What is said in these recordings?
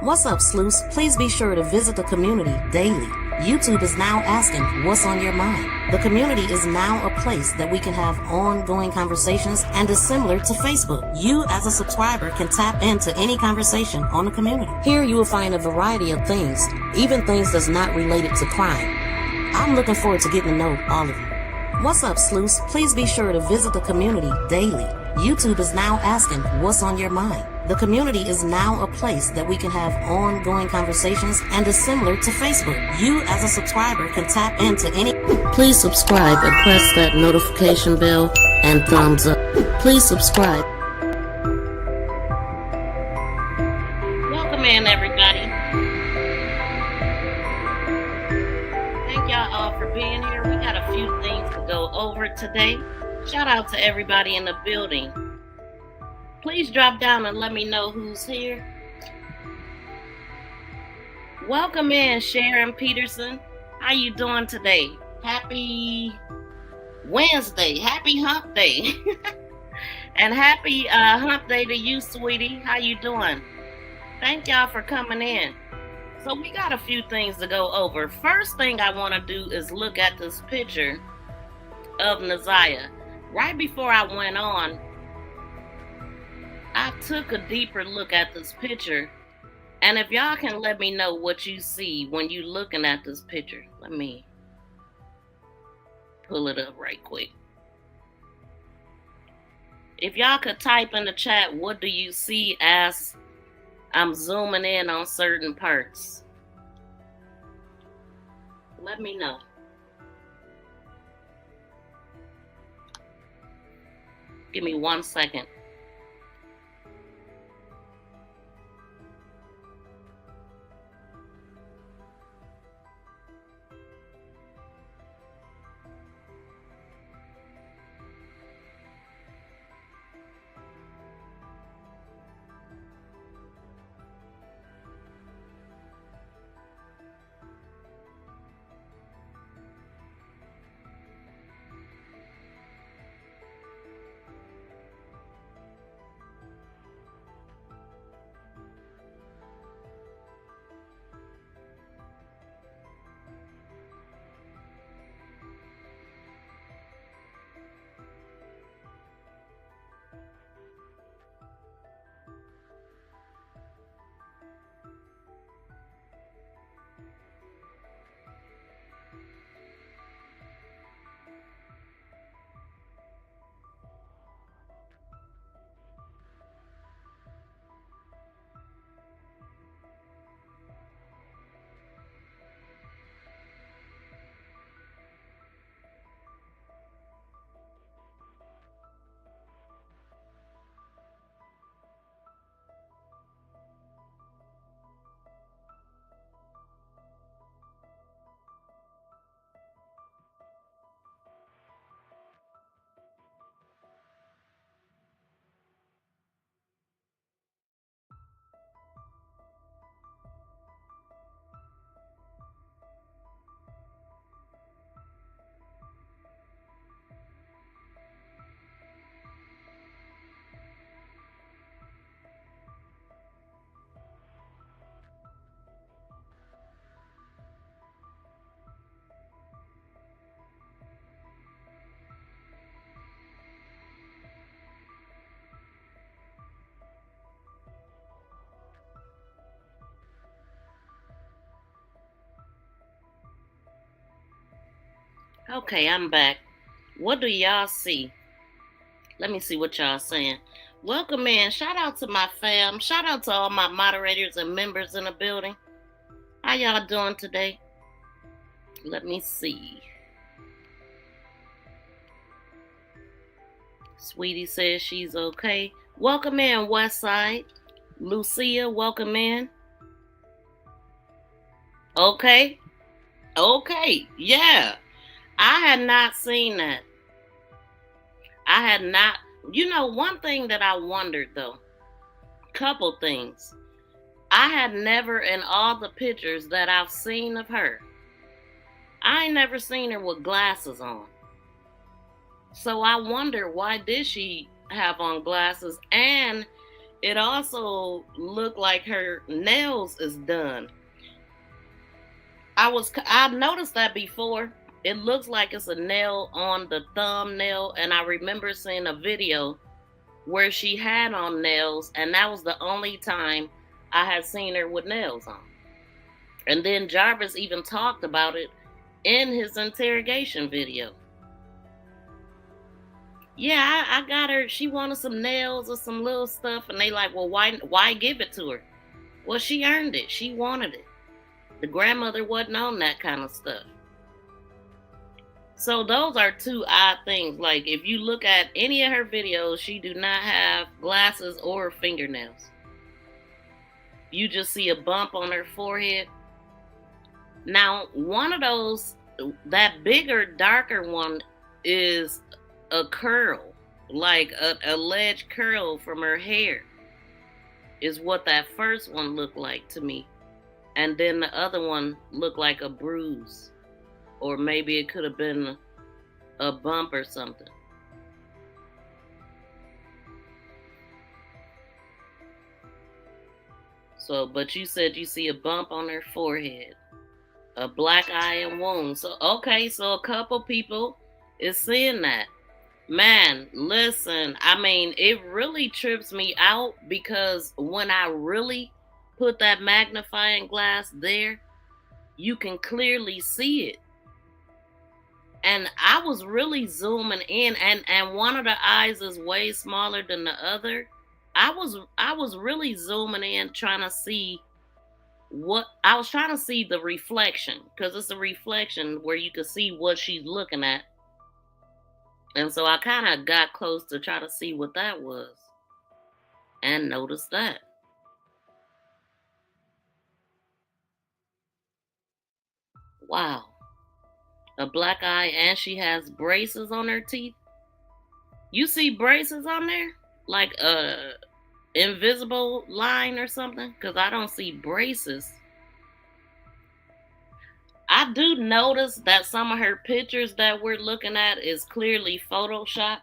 What's up, sleuths? Please be sure to visit the community daily. YouTube is now asking, what's on your mind? The community is now a place that we can have ongoing conversations and is similar to Facebook. You, as a subscriber, can tap into any conversation on the community. Here you will find a variety of things, even things that's not related to crime. I'm looking forward to getting to know all of you. What's up, sleuths? Please be sure to visit the community daily. YouTube is now asking, what's on your mind? The community is now a place that we can have ongoing conversations and is similar to Facebook. You, as a subscriber, can tap into any... Please subscribe and press that notification bell and thumbs up. Please subscribe. Welcome in, everybody. Thank y'all all for being here. We got a few things to go over today. Shout out to everybody in the building. Please drop down and let me know who's here. Welcome in, Sharon Peterson. How you doing today? Happy Wednesday. Happy Hump Day. And happy Hump Day to you, sweetie. How you doing? Thank y'all for coming in. So we got a few things to go over. First thing I want to do is look at this picture of Naziah. Right before I went on, I took a deeper look at this picture, and if y'all can let me know what you see when you looking at this picture. Let me pull it up right quick. If y'all could type in the chat, what do you see as I'm zooming in on certain parts? Let me know. Give me 1 second. Okay, I'm back. What do y'all see? Let me see what y'all saying. Welcome in. Shout out to my fam. Shout out to all my moderators and members in the building. How y'all doing today? Let me see. Sweetie says she's okay. Welcome in, Westside. Lucia, welcome in. Okay. Okay. Yeah. I had not seen that. I had not. You know, one thing that I wondered, though. Couple things. I had never, in all the pictures that I've seen of her, I ain't never seen her with glasses on. So I wonder, why did she have on glasses? And it also looked like her nails is done. I noticed that before. It looks like it's a nail on the thumbnail, and I remember seeing a video where she had on nails, and that was the only time I had seen her with nails on. And then Jarvis even talked about it in his interrogation video. Yeah, I got her. She wanted some nails or some little stuff, and they like, well, why give it to her? Well, she earned it. She wanted it. The grandmother wasn't on that kind of stuff. So those are two odd things. Like if you look at any of her videos, she do not have glasses or fingernails. You just see a bump on her forehead. Now, one of those, that bigger, darker one is a curl, like a alleged curl from her hair, is what that first one looked like to me. And then the other one looked like a bruise, or maybe it could have been a bump or something. So, but you said you see a bump on her forehead, a black eye and wound. So, okay, so a couple people is seeing that. Man, listen, I mean, it really trips me out because when I really put that magnifying glass there, you can clearly see it. And I was really zooming in, and one of the eyes is way smaller than the other. I was really zooming in trying to see the reflection, because it's a reflection where you can see what she's looking at. And so I kind of got close to try to see what that was and noticed that. Wow. A black eye, and she has braces on her teeth. You see braces on there? Like a invisible line or something? Because I don't see braces. I do notice that some of her pictures that we're looking at is clearly photoshopped.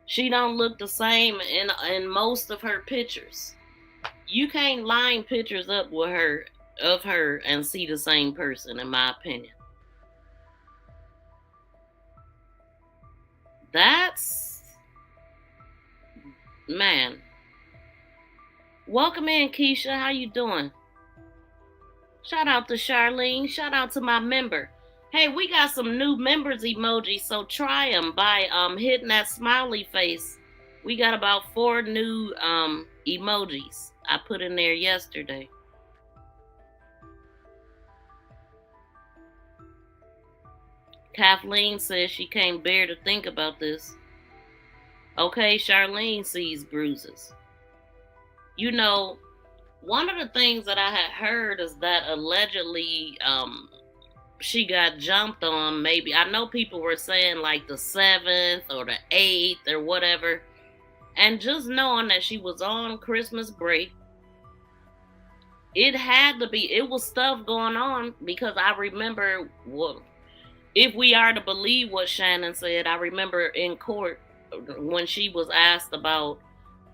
She don't look the same in most of her pictures. You can't line pictures up with her of her and see the same person, in my opinion. That's, man. Welcome in, Keisha. How you doing? Shout out to Charlene. Shout out to my member. Hey, we got some new members emojis, so try them by hitting that smiley face. We got about 4 new emojis I put in there yesterday. Kathleen says she can't bear to think about this. Okay, Charlene sees bruises. You know, one of the things that I had heard is that allegedly she got jumped on. Maybe, I know people were saying like the 7th or the 8th or whatever. And just knowing that she was on Christmas break, it had to be, it was stuff going on, because I remember, well, if we are to believe what Shannon said, I remember in court when she was asked about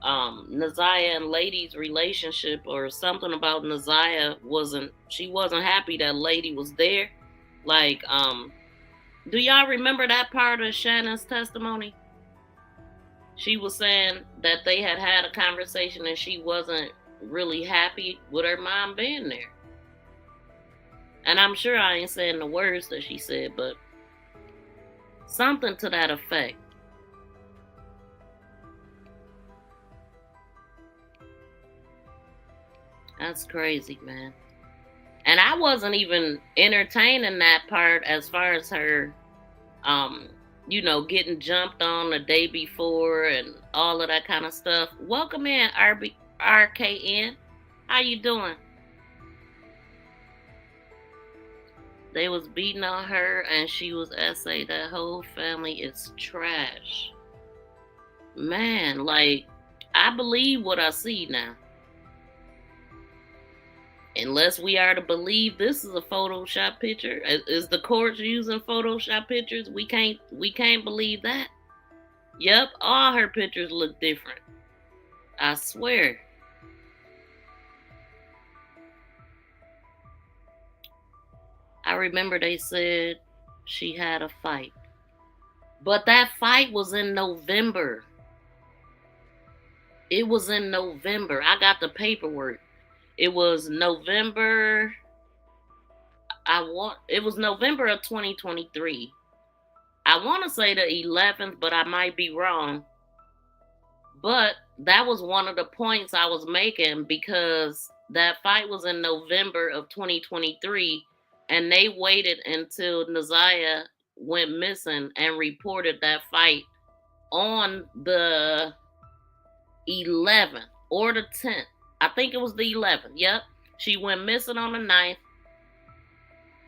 Naziah and Lady's relationship, or something about Naziah she wasn't happy that Lady was there. Like, do y'all remember that part of Shannon's testimony? She was saying that they had a conversation and she wasn't really happy with her mom being there. And I'm sure I ain't saying the words that she said, but something to that effect. That's crazy, man. And I wasn't even entertaining that part as far as her, getting jumped on the day before and all of that kind of stuff. Welcome in, RKN. How you doing? They was beating on her and she was essay. That whole family is trash. Man, like, I believe what I see now. Unless we are to believe this is a Photoshop picture. Is the courts using Photoshop pictures? We can't believe that. Yep, all her pictures look different. I swear. I remember they said she had a fight. But that fight was in November. It was in November. I got the paperwork. It was November. It was November of 2023. I want to say the 11th, but I might be wrong. But that was one of the points I was making because that fight was in November of 2023 and they waited until Naziah went missing and reported that fight on the 11th or the 10th. I think it was the 11th. Yep. She went missing on the 9th.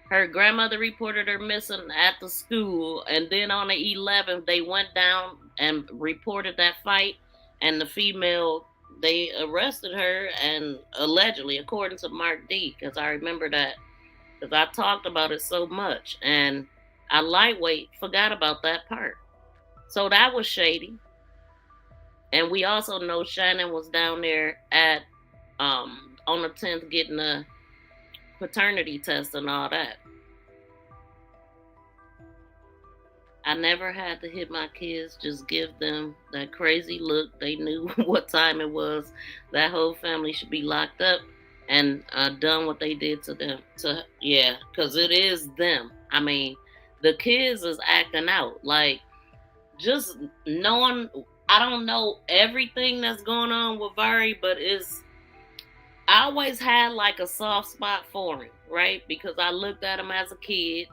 Her grandmother reported her missing at the school, and then on the 11th, they went down and reported that fight. And the female, they arrested her, and allegedly, according to Mark D, because I remember that, because I talked about it so much, and I lightweight forgot about that part. So that was shady. And we also know Shannon was down there at on the 10th getting a paternity test and all that. I never had to hit my kids, just give them that crazy look. They knew what time it was. That whole family should be locked up and done what they did to them. Because it is them. I mean, the kids is acting out. Like, just knowing, I don't know everything that's going on with Vari, but I always had like a soft spot for him, right? Because I looked at him as a kid.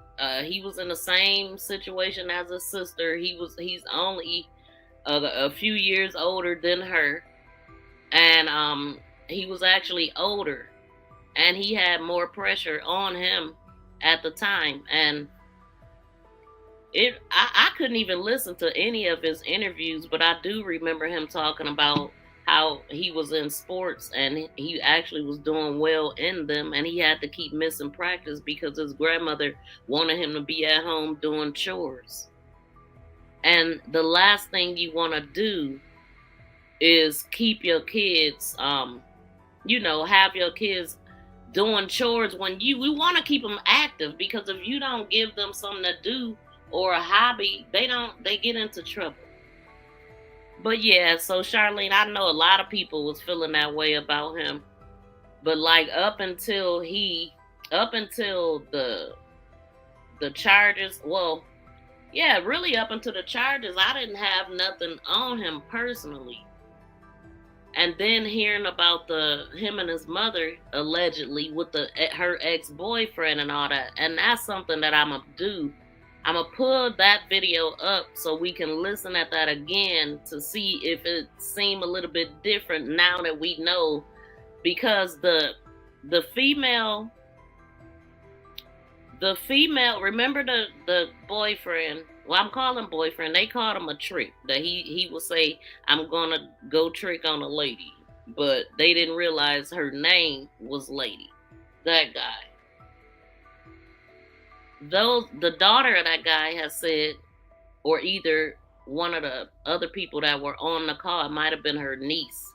He was in the same situation as his sister. He's only a few years older than her, and he was actually older, and he had more pressure on him at the time. And I couldn't even listen to any of his interviews, but I do remember him talking about how he was in sports and he actually was doing well in them, and he had to keep missing practice because his grandmother wanted him to be at home doing chores. And the last thing you want to do is keep your kids, have your kids doing chores when we want to keep them active, because if you don't give them something to do or a hobby, they get into trouble. But yeah, so Charlene, I know a lot of people was feeling that way about him. But like up until the charges, well, yeah, really up until the charges, I didn't have nothing on him personally. And then hearing about him and his mother allegedly with her ex-boyfriend and all that, and that's something that I'm gonna do. I'm going to pull that video up so we can listen at that again to see if it seemed a little bit different now that we know, because the female, remember the boyfriend, well, I'm calling boyfriend, they called him a trick, that he would say, I'm going to go trick on a lady, but they didn't realize her name was Lady, that guy. The daughter of that guy has said, or either one of the other people that were on the call, it might have been her niece,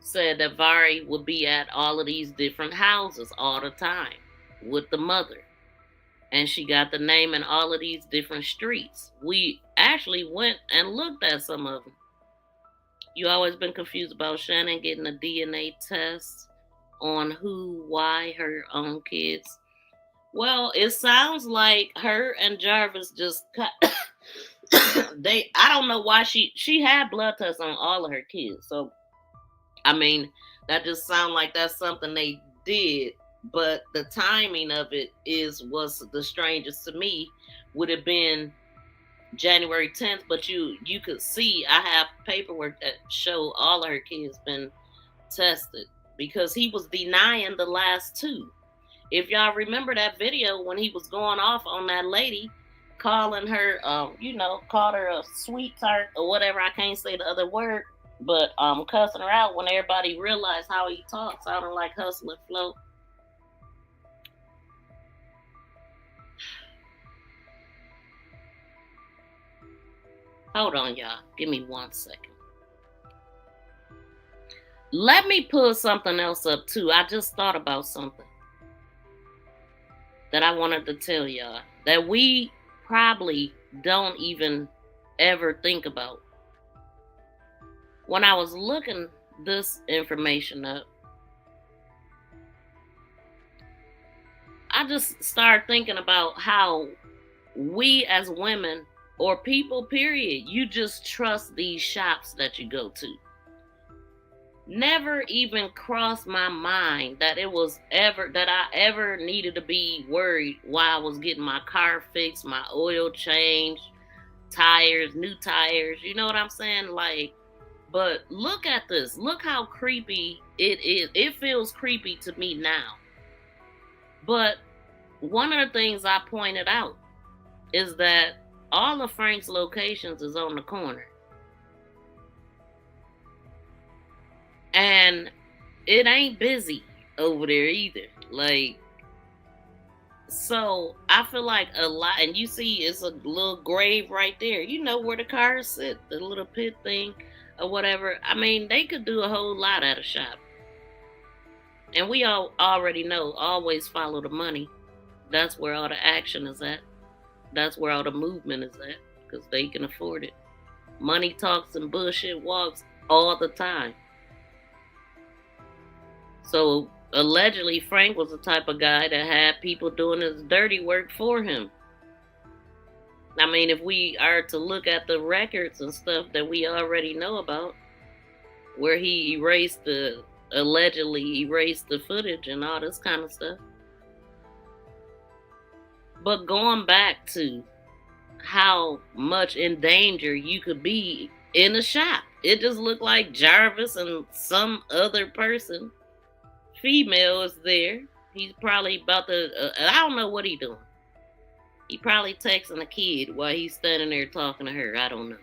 said that Vari would be at all of these different houses all the time with the mother. And she got the name in all of these different streets. We actually went and looked at some of them. You always been confused about Shannon getting a DNA test on who, why, her own kids. Well, it sounds like her and Jarvis just cut. I don't know why she had blood tests on all of her kids. So, I mean, that just sounds like that's something they did. But the timing of it was the strangest to me. Would have been January 10th, but you could see I have paperwork that show all of her kids been tested, because he was denying the last two. If y'all remember that video when he was going off on that lady, calling her, called her a sweetheart or whatever, I can't say the other word, but cussing her out when everybody realized how he talks, sounding like Hustle and Flow. Hold on, y'all. Give me 1 second. Let me pull something else up too. I just thought about something that I wanted to tell y'all that we probably don't even ever think about. When I was looking this information up, I just started thinking about how we as women or people, period, you just trust these shops that you go to. Never even crossed my mind that I ever needed to be worried while I was getting my car fixed, my oil changed, tires, new tires, you know what I'm saying? Like, but look at this. Look how creepy it is. It feels creepy to me now. But one of the things I pointed out is that all of Frank's locations is on the corner. And it ain't busy over there either. Like, so I feel like a lot, and you see it's a little grave right there. You know where the cars sit, the little pit thing or whatever. I mean, they could do a whole lot at a shop. And we all already know, always follow the money. That's where all the action is at. That's where all the movement is at, because they can afford it. Money talks and bullshit walks all the time. So allegedly, Frank was the type of guy that had people doing his dirty work for him. I mean, if we are to look at the records and stuff that we already know about, where he allegedly erased the footage and all this kind of stuff. But going back to how much in danger you could be in a shop, it just looked like Jarvis and some other person, female, is there. He's probably about to, I don't know what he's doing. He probably texting a kid while he's standing there talking to her. I don't know.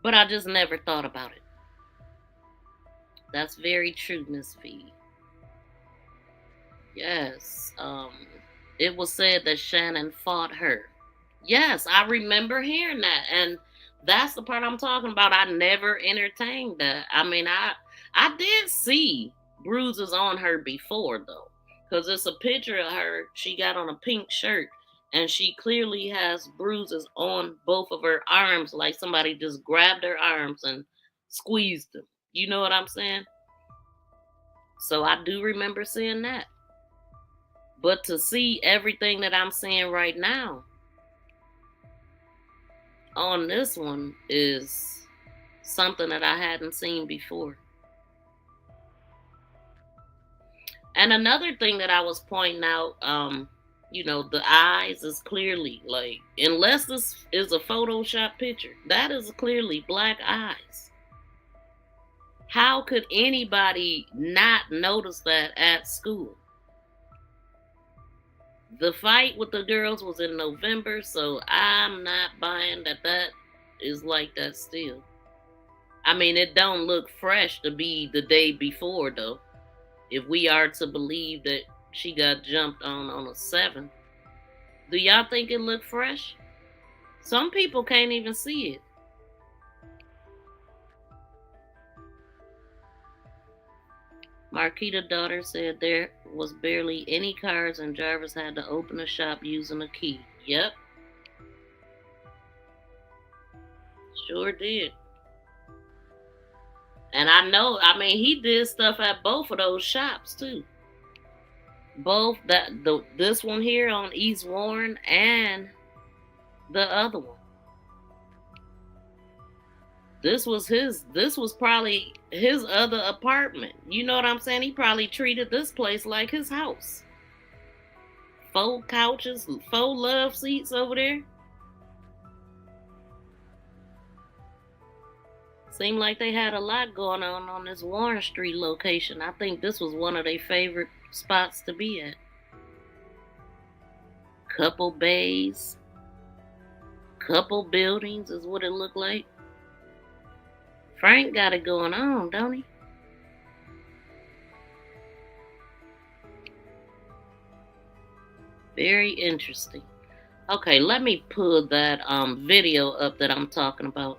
But I just never thought about it. That's very true, Miss V. Yes. It was said that Shannon fought her. Yes, I remember hearing that. And that's the part I'm talking about. I never entertained that. I mean, I did see bruises on her before, though. Because it's a picture of her. She got on a pink shirt. And she clearly has bruises on both of her arms, like somebody just grabbed her arms and squeezed them. You know what I'm saying? So I do remember seeing that. But to see everything that I'm seeing right now on this one is something that I hadn't seen before. And another thing that I was pointing out, you know, the eyes is clearly like, unless this is a Photoshop picture, that is clearly black eyes. How could anybody not notice that at school? The fight with the girls was in November, so I'm not buying that is like that still. I mean, it don't look fresh to be the day before, though. If we are to believe that she got jumped on a 7th. Do y'all think it looked fresh? Some people can't even see it. Marquita's daughter said there was barely any cars and Jarvis had to open the shop using a key. Yep. Sure did. And I know, I mean, he did stuff at both of those shops too. Both this one here on East Warren and the other one. This was probably his other apartment. You know what I'm saying? He probably treated this place like his house. 4 couches, 4 love seats over there. Seemed like they had a lot going on this Warren Street location. I think this was one of their favorite spots to be at. Couple bays, couple buildings is what it looked like. Frank got it going on, don't he? Very interesting. Okay, let me pull that video up that I'm talking about.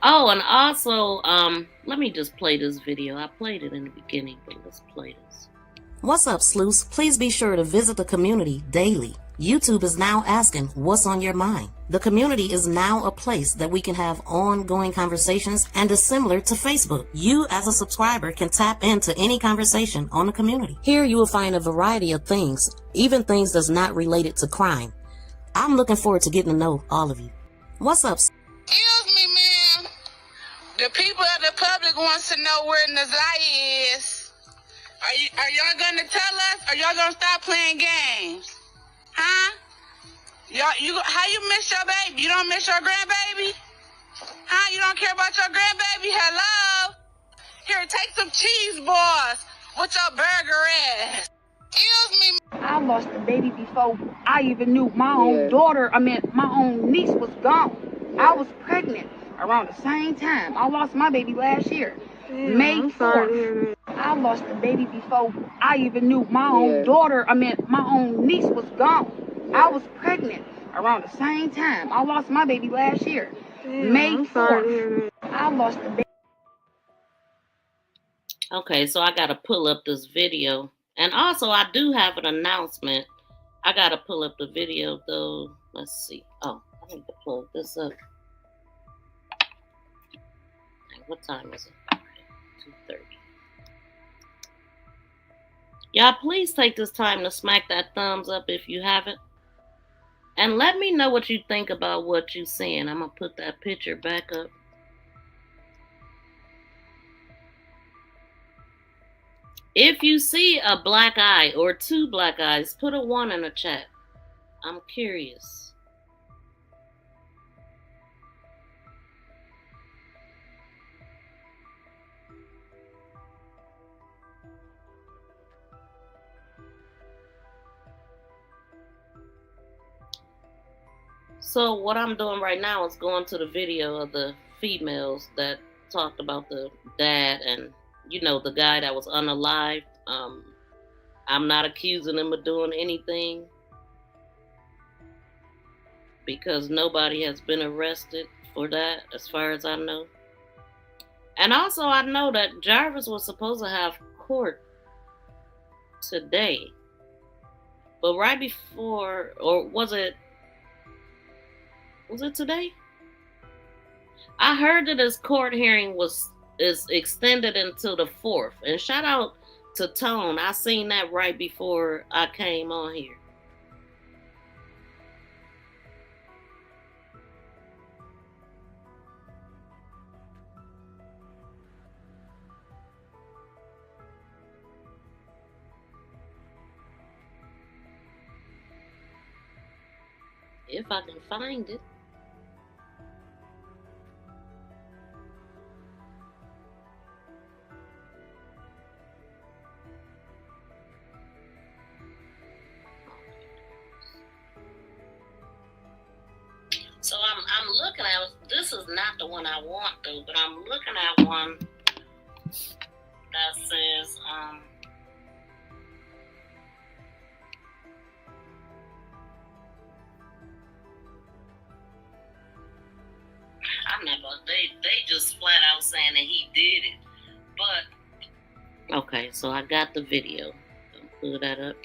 Oh, and also, let me just play this video. I played it in the beginning, but let's play this. What's up, sleuths? Please be sure to visit the community daily. YouTube is now asking what's on your mind. The community is now a place that we can have ongoing conversations and is similar to Facebook. You as a subscriber can tap into any conversation on the community. Here you will find a variety of things, even things that's not related to crime. I'm looking forward to getting to know all of you. What's up? Excuse me, ma'am. The people of the public wants to know where Naziah is. Are y'all gonna tell us? Or y'all gonna stop playing games? Huh? How you miss your baby? You don't miss your grandbaby? Huh? You don't care about your grandbaby? Hello? Here, take some cheese balls with your burger ass. Excuse me. I lost the baby before I even knew my own daughter, my own niece was gone. I was pregnant around the same time. I lost my baby last year, May 4th. I lost the baby before I even knew my own daughter, my own niece was gone. I was pregnant around the same time. I lost my baby last year, May 4th. I lost the baby. Okay, so I got to pull up this video. And also, I do have an announcement. I got to pull up the video, though. Let's see. Oh, I need to plug this up. What time is it? 2:30. Y'all, please take this time to smack that thumbs up if you haven't. And let me know what you think about what you're seeing. I'm going to put that picture back up. If you see a black eye or two black eyes, put a 1 in the chat. I'm curious. So what I'm doing right now is going to the video of the females that talked about the dad and, you know, the guy that was unalived. I'm not accusing him of doing anything because nobody has been arrested for that, as far as I know. And also, I know that Jarvis was supposed to have court today, but right before, or was it today? I heard that his court hearing is extended until the 4th. And shout out to Tone. I seen that right before I came on here. If I can find it. So I'm looking at, this is not the one I want though, but I'm looking at one that says, I'm not gonna, they just flat out saying that he did it, but, okay, so I got the video, I'll pull that up.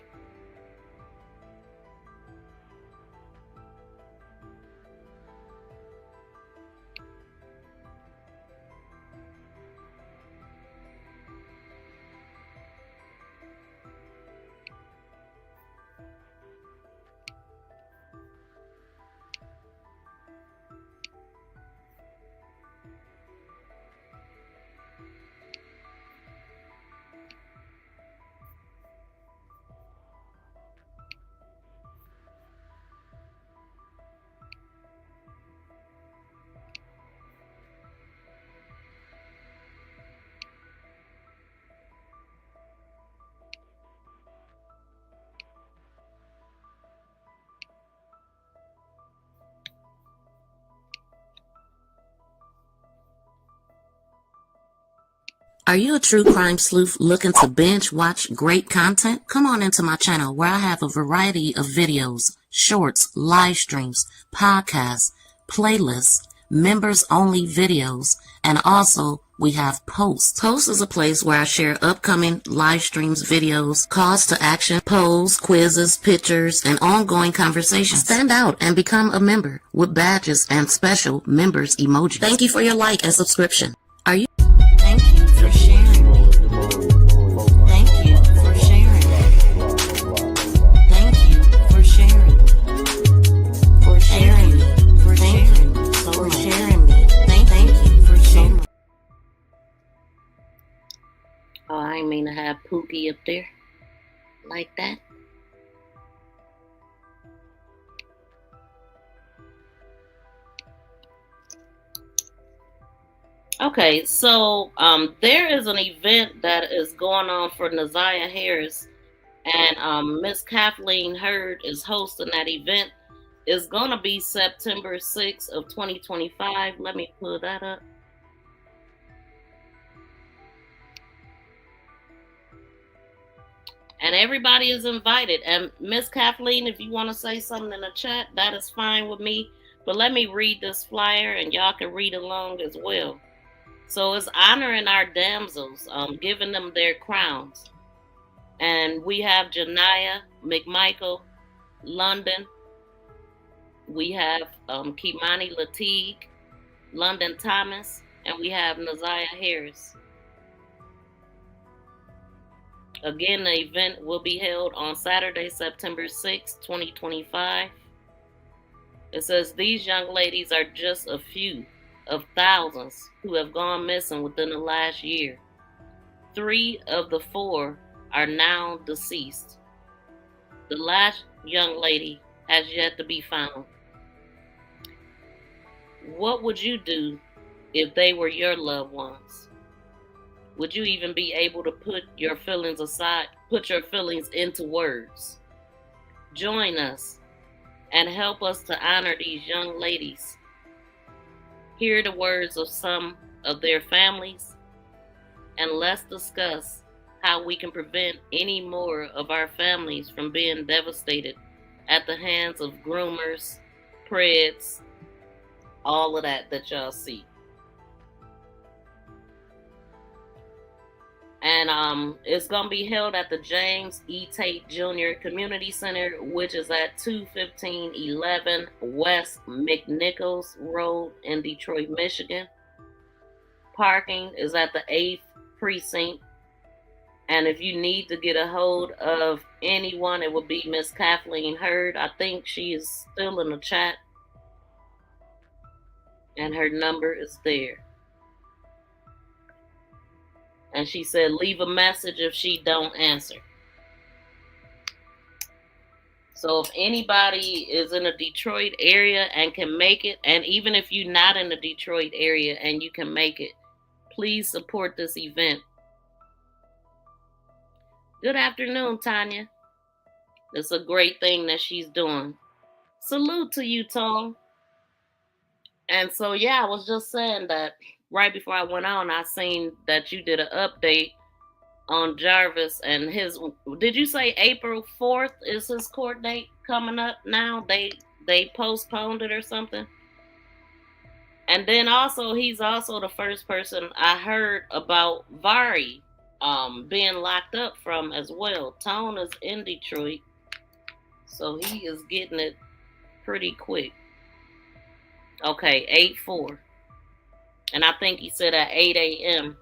Are you a true crime sleuth looking to binge watch great content? Come on into my channel where I have a variety of videos, shorts, live streams, podcasts, playlists, members only videos, and also we have Posts. Posts is a place where I share upcoming live streams, videos, calls to action, polls, quizzes, pictures, and ongoing conversations. Stand out and become a member with badges and special members emojis. Thank you for your like and subscription. Are you? Thank you for sharing me. Thank you for sharing me. Thank you for sharing me. For sharing me. For sharing me. For sharing me. Thank you for sharing me. Oh, I didn't mean to have Pookie up there like that. Okay, so there is an event that is going on for Naziyah Harris, and Miss Kathleen Hurd is hosting that event. It's gonna be September 6th of 2025. Let me pull that up. And everybody is invited. And Miss Kathleen, if you want to say something in the chat, that is fine with me. But let me read this flyer and y'all can read along as well. So it's honoring our damsels, giving them their crowns. And we have Janiyah McMichael, London. We have Kimani Lateague, London Thomas, and we have Naziyah Harris. Again, the event will be held on Saturday, September 6th, 2025. It says these young ladies are just a few of thousands who have gone missing within the last year. 3 of the 4 are now deceased. The last young lady has yet to be found. What would you do if they were your loved ones? Would you even be able to put your feelings aside, put your feelings into words? Join us and help us to honor these young ladies. Hear the words of some of their families, and let's discuss how we can prevent any more of our families from being devastated at the hands of groomers, preds, all of that y'all see. And it's going to be held at the James E. Tate Jr. Community Center, which is at 21511 West McNichols Road in Detroit, Michigan. Parking is at the 8th Precinct. And if you need to get a hold of anyone, it would be Miss Kathleen Hurd. I think she is still in the chat. And her number is there. And she said, leave a message if she don't answer. So if anybody is in the Detroit area and can make it, and even if you're not in the Detroit area and you can make it, please support this event. Good afternoon, Tanya. It's a great thing that she's doing. Salute to you, Tom. And so, yeah, I was just saying that right before I went on, I seen that you did an update on Jarvis and his. Did you say April 4th is his court date coming up now? They postponed it or something? And then also, he's also the first person I heard about Vari being locked up from as well. Tone is in Detroit, so he is getting it pretty quick. Okay, 8/4. And I think he said at 8 a.m.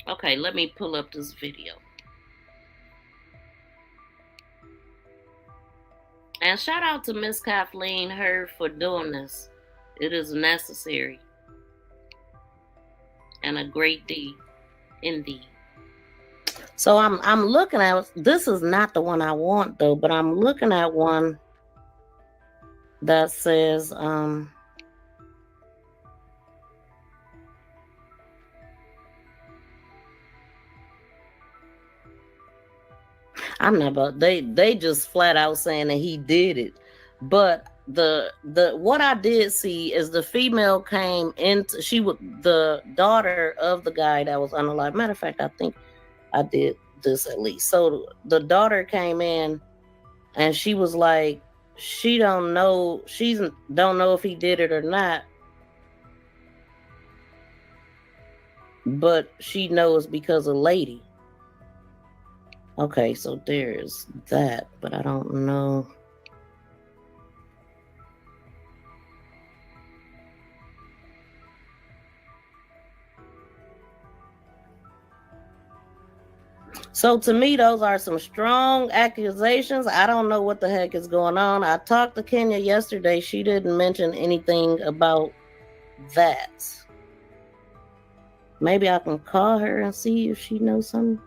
Okay, let me pull up this video. And shout out to Miss Kathleen Hurd for doing this. It is necessary. And a great deed, indeed. So I'm looking at, this is not the one I want though, but I'm looking at one that says I'm not about, they just flat out saying that he did it. But the what I did see is the female came into, she was the daughter of the guy that was unalive. Matter of fact, I think I did this at least. So the daughter came in And she was like, she don't know if he did it or not, but she knows because of Lady. Okay, so there's that, but I don't know. So to me, those are some strong accusations. I don't know what the heck is going on. I talked to Kenya yesterday. She didn't mention anything about that. Maybe I can call her and see if she knows something.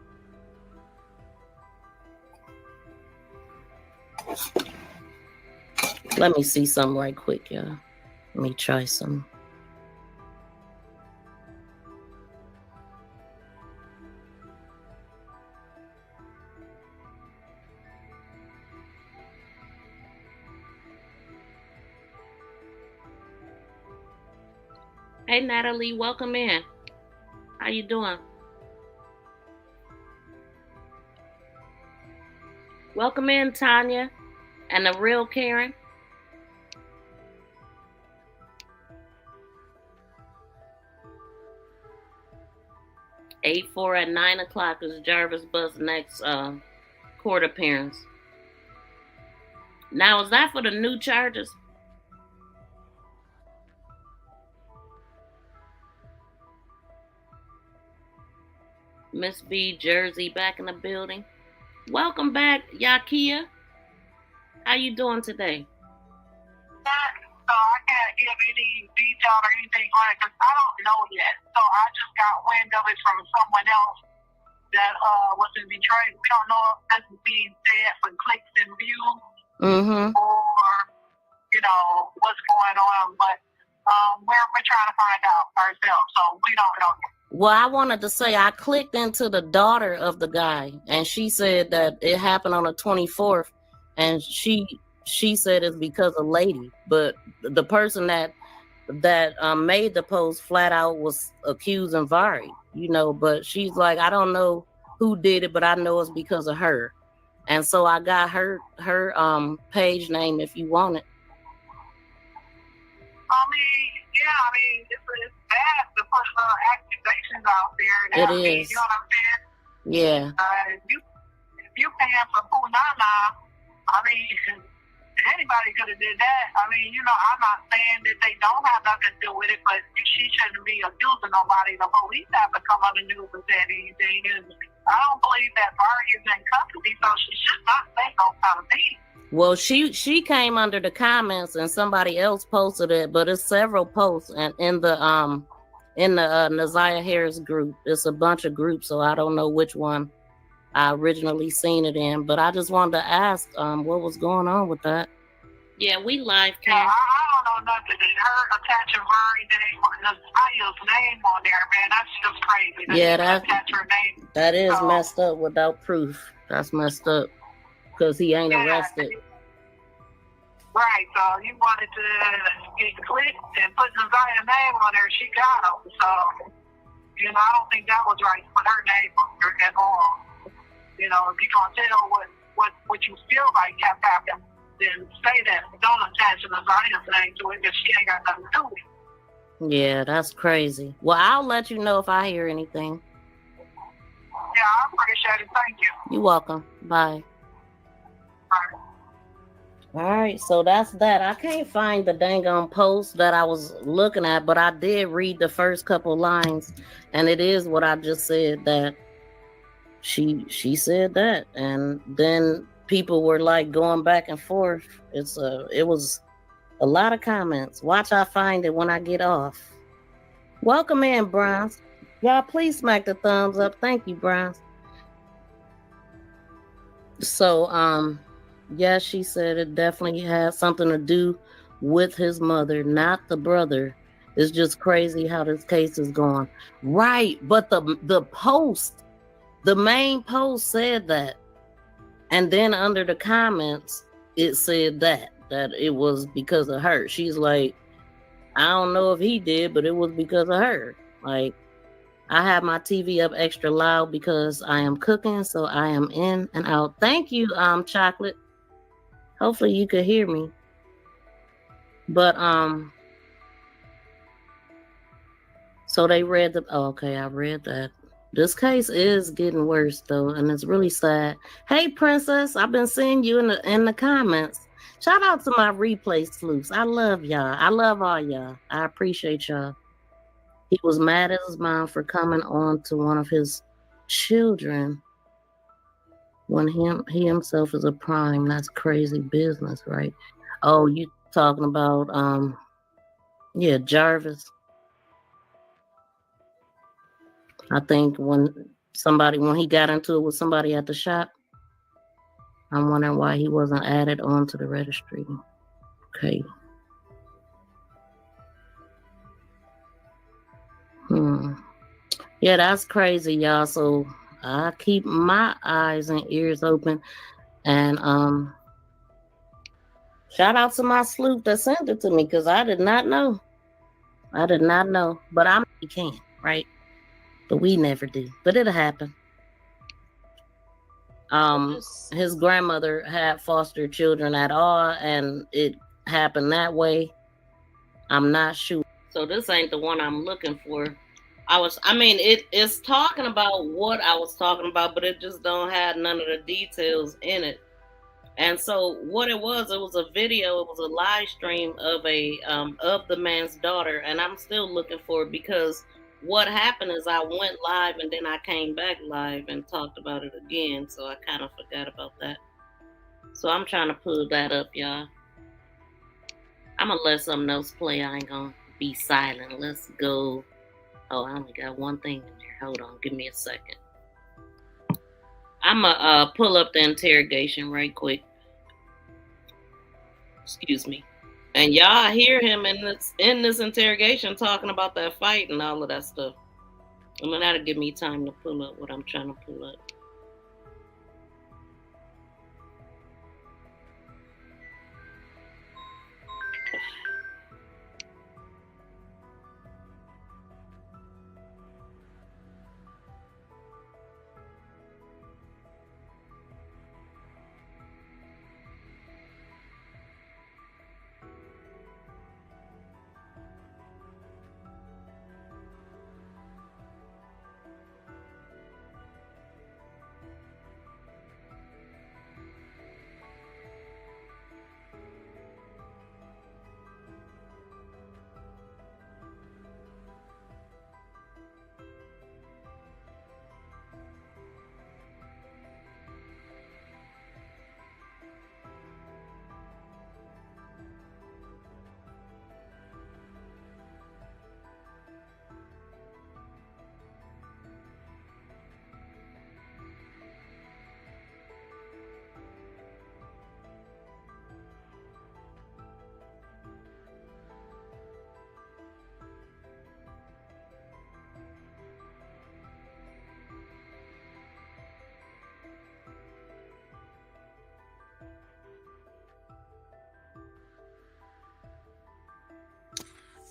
Let me see something right quick, y'all. Let me try some. Hey, Natalie, welcome in. How you doing? Welcome in, Tanya, and the real Karen. Eight 4 at 9 o'clock is Jarvis Bus next court appearance. Now, is that for the new charges? Miss B, Jersey, back in the building. Welcome back, Yakia. How you doing today? I can't give any detail or anything on it because I don't know yet. So I just got wind of it from someone else that was in Detroit. We don't know if that's being said for clicks and views or, what's going on. But we're trying to find out ourselves. So we don't know yet. Well, I wanted to say I clicked into the daughter of the guy, and she said that it happened on the 24th, and she said it's because of Lady. But the person that made the post flat out was accusing Vari, but she's like, I don't know who did it, but I know it's because of her. And so I got her page name if you want it. It's bad to put accusations out there. It is. You know what I'm saying? Yeah. If you paying for Punana, anybody could have did that. I'm not saying that they don't have nothing to do with it, but she shouldn't be accusing nobody. The police have to come on the news and say anything. And I don't believe that Barney is in custody, so she should not say those kind of things. Well, she came under the comments and somebody else posted it, but it's several posts and in the Naziyah Harris group. It's a bunch of groups, so I don't know which one I originally seen it in, but I just wanted to ask what was going on with that. Yeah, we live, Karen. Yeah, I don't know nothing. Her attaching Naziyah's name on there, man, that's just crazy. That is messed up without proof. That's messed up. Because he ain't arrested. Right, so you wanted to get clicked and put Naziah's name on there. She got him. So, I don't think that was right to put her name on there at all. If you're going to tell what you feel like kept happening, then say that. Don't attach Naziah's name to it because she ain't got nothing to do with it. Yeah, that's crazy. Well, I'll let you know if I hear anything. Yeah, I appreciate it. Thank you. You're welcome. Bye. All right, so that's that. I can't find the dang on post that I was looking at, but I did read the first couple lines, and it is what I just said, that she said that, and then people were like going back and forth. It was a lot of comments. Watch, I find it when I get off. Welcome in, Bronze. Y'all, please smack the thumbs up. Thank you, Bronze. So, yeah, she said it definitely has something to do with his mother, not the brother. It's just crazy how this case is going. Right, but the post, the main post said that. And then under the comments, it said that it was because of her. She's like, I don't know if he did, but it was because of her. Like, I have my TV up extra loud because I am cooking, so I am in and out. Thank you, Chocolate. Hopefully you could hear me. But so they read the okay, I read that. This case is getting worse though, and it's really sad. Hey Princess, I've been seeing you in the comments. Shout out to my replay sleuths. I love y'all. I love all y'all. I appreciate y'all. He was mad at his mom for coming on to one of his children when he himself is a prime. That's crazy business, right? Oh, you talking about yeah, Jarvis. I think when he got into it with somebody at the shop, I'm wondering why he wasn't added onto the registry. Okay. Yeah, that's crazy, y'all. So I keep my eyes and ears open. And shout out to my sleuth that sent it to me, because I did not know. But he can, right? But we never do. But it'll happen. His grandmother had foster children at all, and it happened that way. I'm not sure. So this ain't the one I'm looking for. It's talking about what I was talking about, but it just don't have none of the details in it. And so what it was a video, it was a live stream of of the man's daughter, and I'm still looking for it, because what happened is I went live and then I came back live and talked about it again, so I kind of forgot about that. So I'm trying to pull that up, y'all. I'm gonna let something else play. I ain't gonna be silent. Let's go. Oh, I only got one thing in there. Hold on, give me a second. I'm gonna pull up the interrogation right quick. Excuse me. And y'all hear him in this interrogation talking about that fight and all of that stuff. And then that'll give me time to pull up what I'm trying to pull up.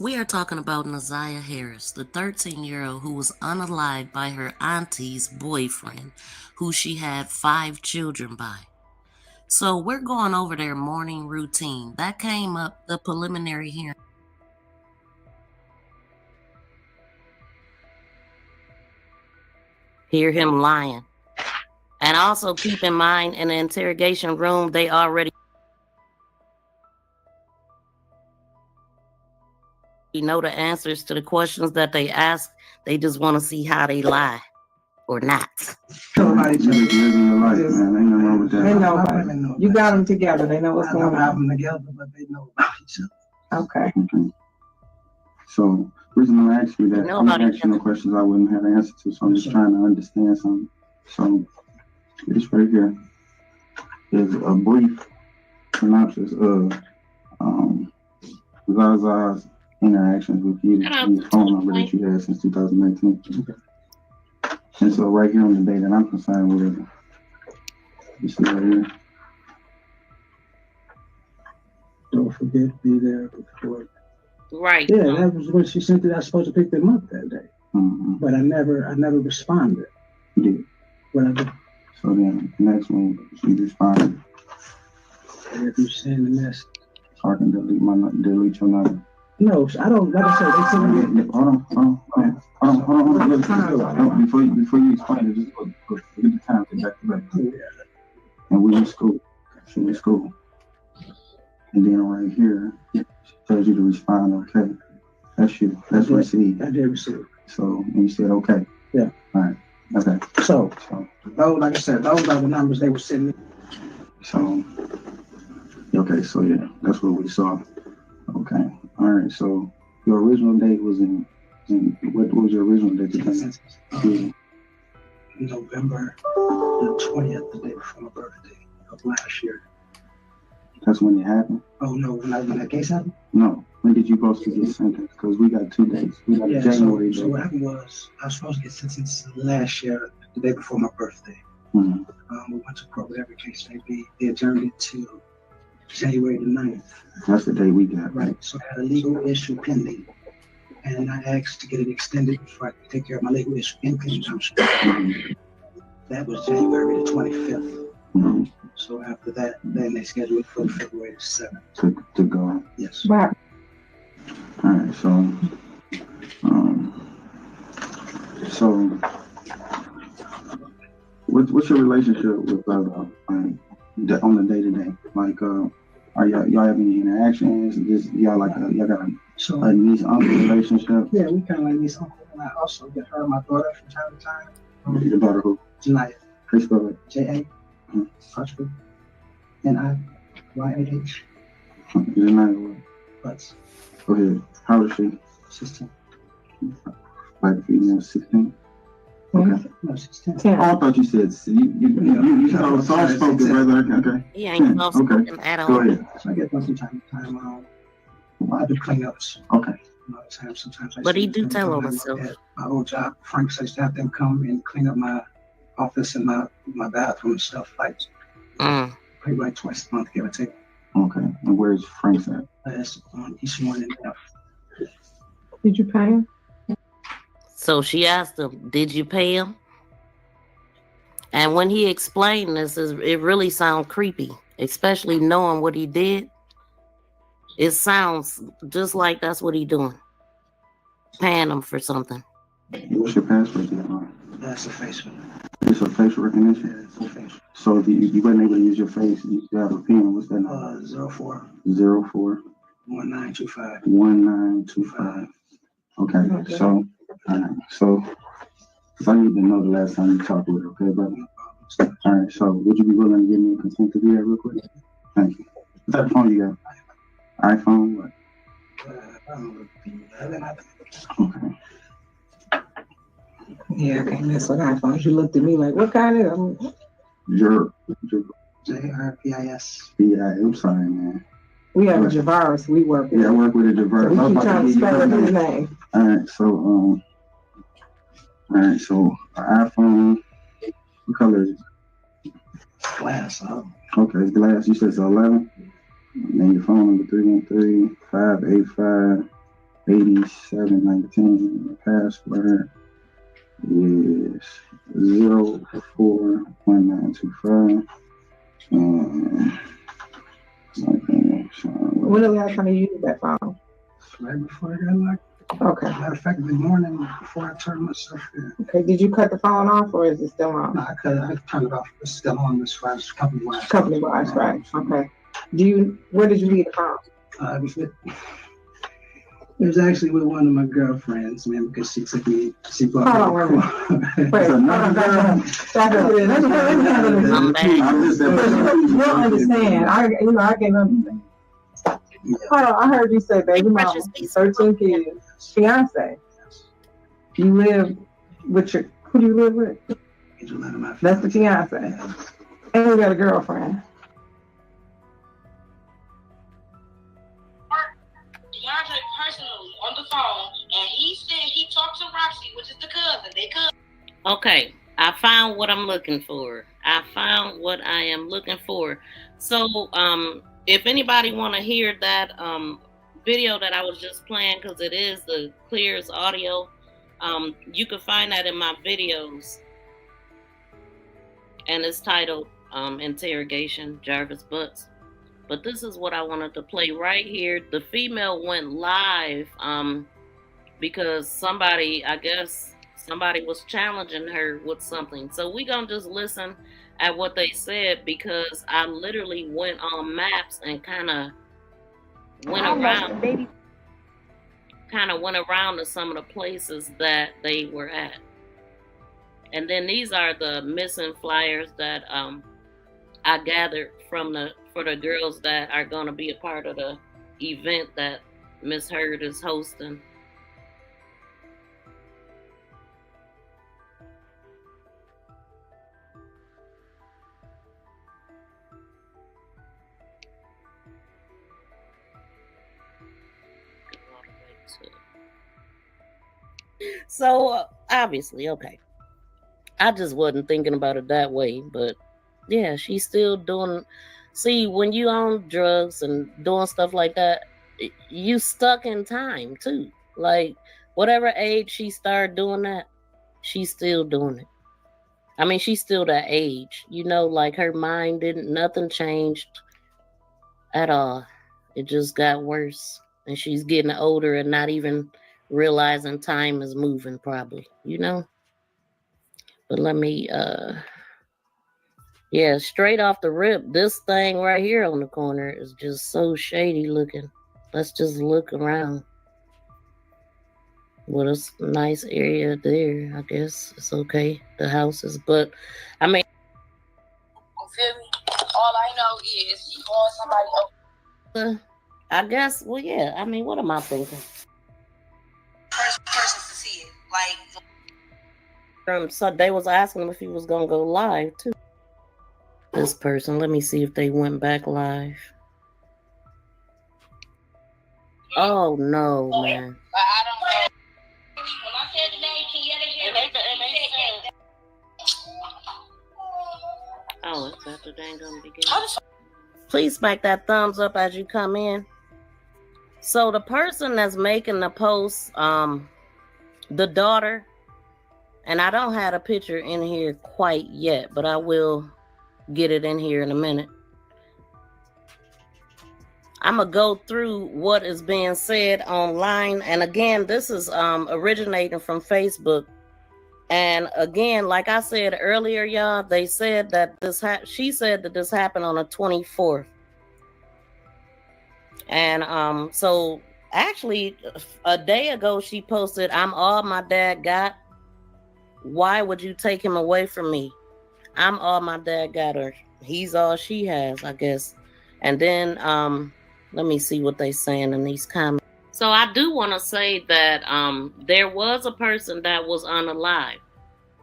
We are talking about Naziyah Harris, the 13-year-old who was unalived by her auntie's boyfriend, who she had 5 children by. So we're going over their morning routine. That came up the preliminary hearing. Hear him lying. And also keep in mind, in the interrogation room, they already know the answers to the questions that they ask. They just want to see how they lie or not. Living your life, man. Ain't nothing wrong with that. They know. You got them together. They know what's going on. I have them together, but they know about each other. Okay. So, the reason I asked you that, I'm not asking no questions I wouldn't have an answer to, so I'm just trying to understand something. So, this right here is a brief synopsis of ZIYAH's interactions with you and your phone number that you had since 2019. And so right here on the day that I'm concerned with, you see right here. Don't forget to be there before. Right. Yeah, that was when she sent it. I was supposed to pick them up that day. Mm-hmm. But I never responded. You did. What I did. So then the next one, she responded. If you send a message. So I can delete your number. No, I don't, like I said, they send me. Hold on. Before you explain it, just look at the time, back to back. And we in school. She in school. And then right here, it tells you to respond, okay. That's you. That's received. I did receive. So, and you said, okay. Yeah. All right. Okay. So, those, like I said, those are the numbers they were sending me. So, okay, so yeah, that's what we saw. Okay. All right. So, your original date was in what was your original date? November the 20th, the day before my birthday of last year. That's when it happened? Oh, no, when that case happened? No. When did you supposed to get sentenced? Because we got 2 dates. We got a January date. So what happened was, I was supposed to get sentenced last year, the day before my birthday. Mm-hmm. We went to court, whatever case may be. They adjourned it to January the 9th. That's the day we got. Right. So I had a legal issue pending. And I asked to get it extended before I could take care of my legal issue in conjunction. Mm-hmm. That was January the 25th. Mm-hmm. So after that, then they scheduled it for February 7th. To go. Yes. Right. All right, so what's your relationship with on the day-to-day? Like, are y'all having any interactions? Y'all got a niece-uncle relationship? Yeah, we kind of like niece uncle, and I also get her and my daughter from time to time. Your daughter who? Naziah. How you spell it? J-A. Apostrophe. N-I-Y-A-H. Naziah. But Go ahead. How old is she? 16. Like female, 16. Okay. No, 16. Oh, I thought you said you sound soft spoken, brother. Okay. Yeah, ain't soft spoken at all. Go ahead. So I get them from time to time. I do cleanups. Okay. Sometimes But he do tell on himself. At my old job, Frank says to have them come and clean up my office and my bathroom and stuff probably like twice a month, give or take. Okay. And where's Frank's at? That's on East 1 and F. Did you pay him? So she asked him, did you pay him? And when he explained this, it really sounds creepy, especially knowing what he did. It sounds just like that's what he doing. Paying him for something. What's your password? That's a facial. It's a facial recognition? Yeah, it's a facial. So if you weren't able to use your face, you still have a PIN. What's that number? 04 04 1925. 1925. Okay. So, all right. So I need to know the last time you talked with her, okay, brother? All right. So would you be willing to give me consent to do that real quick? Thank you. What type of phone you got? iPhone? What? Okay. Yeah, I can't mess with iPhones. You looked at me like, what kind of? J-R-P-I-S. Yeah, I'm sorry, man. We have a Tavarious we work with. Yeah, I work with a Tavarious. So we keep trying to spell his name. All right, so iPhone, what color is it? Glass. Okay, it's glass. You said it's 11. And then your phone number 313-585-8719. The password is 041925. When the last time you used that phone? Right before I got locked. Okay. Matter of fact, the morning before I turned myself in. Okay, did you cut the phone off or is it still on? No, I turned it off. It's still on as far as company-wise. Company-wise, right. Okay. Where did you leave the phone? It was actually with one of my girlfriends, man, because she took me, she bought me. Hold on, wait. You'll understand. I can understand. Hold on, I heard you say baby mama, 13 kids, fiance. You live with who do you live with? That's the fiance. And you got a girlfriend. DeAndre personally on the phone, and he said he talked to Roxy, which is the cousin. They cousins. Okay, I found what I'm looking for. So, if anybody want to hear that video that I was just playing, because it is the clearest audio, you can find that in my videos, and it's titled Interrogation, Jarvis Butts. But this is what I wanted to play right here. The female went live because somebody, I guess somebody was challenging her with something. So we gonna just listen at what they said, because I literally went on maps and kind of went around to some of the places that they were at. And then these are the missing flyers that I gathered for the girls that are going to be a part of the event that Miss Heard is hosting. So obviously, okay, I just wasn't thinking about it that way, but yeah, she's still doing. See, when you on drugs and doing stuff like that, you stuck in time too. Like whatever age she started doing that, she's still doing it. I mean, she's still that age, you know, like her mind nothing changed at all. It just got worse, and she's getting older and not even realizing time is moving, probably, you know. But let me yeah, straight off the rip, this thing right here on the corner is just so shady looking. Let's just look around. Well, it's a nice area there, I guess. It's okay, the houses, but I mean, you feel me? All I know is he called somebody else. I guess, well, yeah, I mean, what am I thinking? First person to see it, like. So they was asking him if he was gonna go live too. This person, let me see if they went back live. Oh no, man. I don't know. When I said the name, can you hear it? Oh, it's after they ain't gonna begin. Please smack that thumbs up as you come in. So the person that's making the post, the daughter, and I don't have a picture in here quite yet, but I will get it in here in a minute. I'm gonna go through what is being said online, and again, this is originating from Facebook. And again, like I said earlier, y'all, they said that she said that this happened on the 24th. And so actually a day ago she posted, "I'm all my dad got. Why would you take him away from me? I'm all my dad got, or he's all she has, I guess." And then let me see what they saying in these comments. So I do want to say that there was a person that was unalived.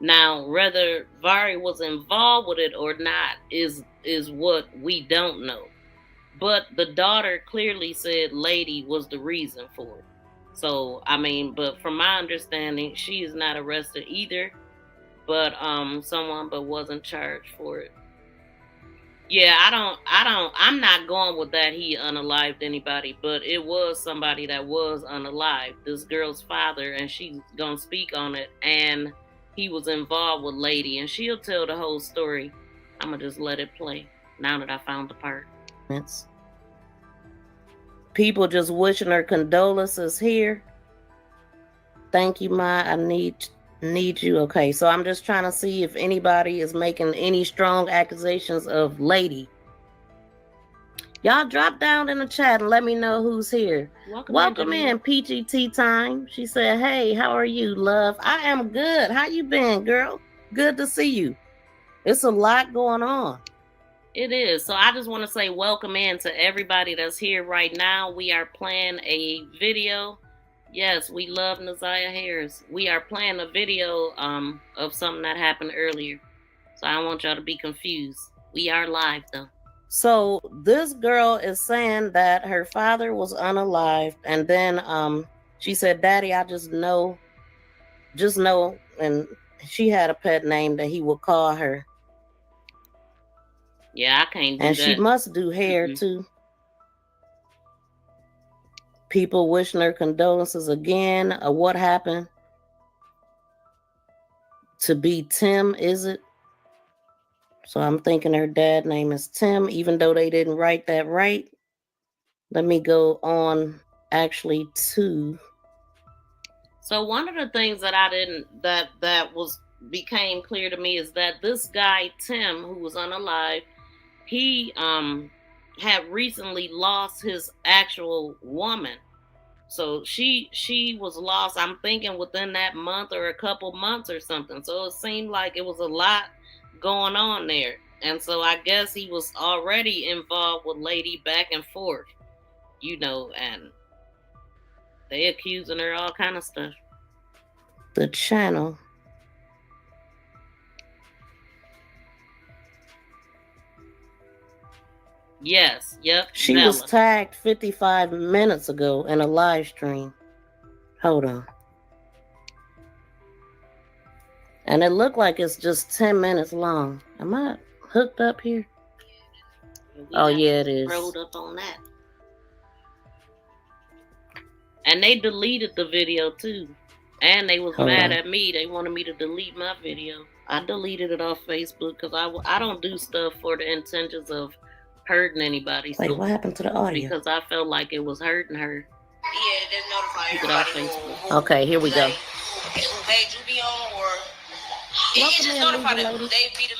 Now, whether Vari was involved with it or not is what we don't know. But the daughter clearly said Lady was the reason for it. So, I mean, but from my understanding, she is not arrested either. But someone wasn't charged for it. Yeah, I'm not going with that he unalived anybody, but it was somebody that was unalived, this girl's father, and she's gonna speak on it, and he was involved with Lady, and she'll tell the whole story. I'm gonna just let it play now that I found the part. People just wishing her condolences here. Thank you, Ma. I need you. Okay, so I'm just trying to see if anybody is making any strong accusations of Lady. Y'all drop down in the chat and let me know who's here. Welcome in Peachy Tea Time. She said, "Hey, how are you, love?" I am good. How you been, girl? Good to see you. It's a lot going on. It is. So I just want to say welcome in to everybody that's here right now. We are playing a video. Yes, we love Naziyah Harris. We are playing a video of something that happened earlier. So I don't want y'all to be confused. We are live though. So this girl is saying that her father was unalived, and then she said, "Daddy, I just know," and she had a pet name that he would call her. Yeah, I can't do that. And she must do hair too. People wishing her condolences again. What happened to be Tim, is it? So I'm thinking her dad name is Tim, even though they didn't write that right. Let me go on actually to. So one of the things that I didn't that became clear to me is that this guy Tim, who was unalive, he had recently lost his actual woman. So she was lost, I'm thinking within that month or a couple months or something. So it seemed like it was a lot going on there. And so I guess he was already involved with Lady back and forth, and they accusing her all kind of stuff. The channel. Yes, yep. She Bella was tagged 55 minutes ago in a live stream. Hold on. And it looked like it's just 10 minutes long. Am I hooked up here? Oh, yeah, it is. Rolled up on that. And they deleted the video, too. And they was mad at me. They wanted me to delete my video. I deleted it off Facebook because I don't do stuff for the intentions of hurting anybody. Wait, what happened to the audio? Because I felt like it was hurting her. Yeah, they notify everybody. Okay, here we go. Who page you be on, or it just notify them. They be the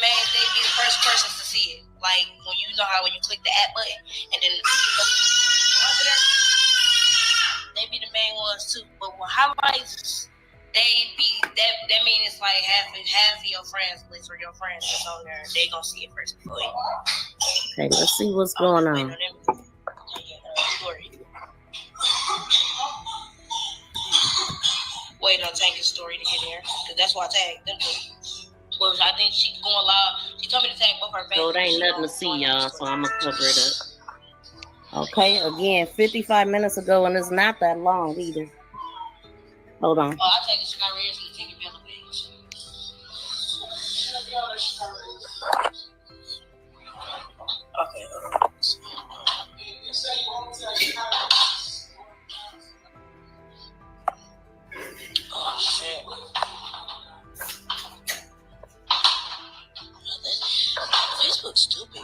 first person to see it. Like when you click the app button and then they be the main ones too. But when highlights, they be that mean it's like half of your friends list or your friends that's on there. They gonna see it first before you. Okay, let's see what's going on. Wait on Tanker's story to get there, because that's why I tagged them. Well, I think she's going live. She told me to tag both her babies. So it ain't nothing to see, y'all, so I'm going to cover it up. Okay, again, 55 minutes ago, and it's not that long either. Hold on. Oh, I take it. She got ready to take a bill of page. Okay, hold on. Oh, shit. Facebook stupid.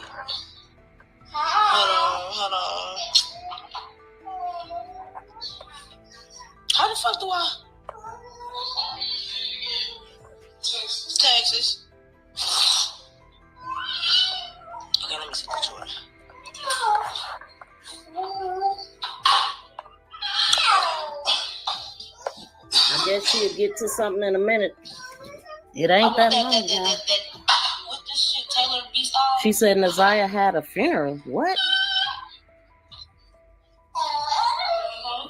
Hold on. How the fuck do I? Texas. Okay, let me see which one. I guess she'll get to something in a minute. It ain't that long, y'all. What this shit, Taylor B. Style? She said Naziah had a funeral. What?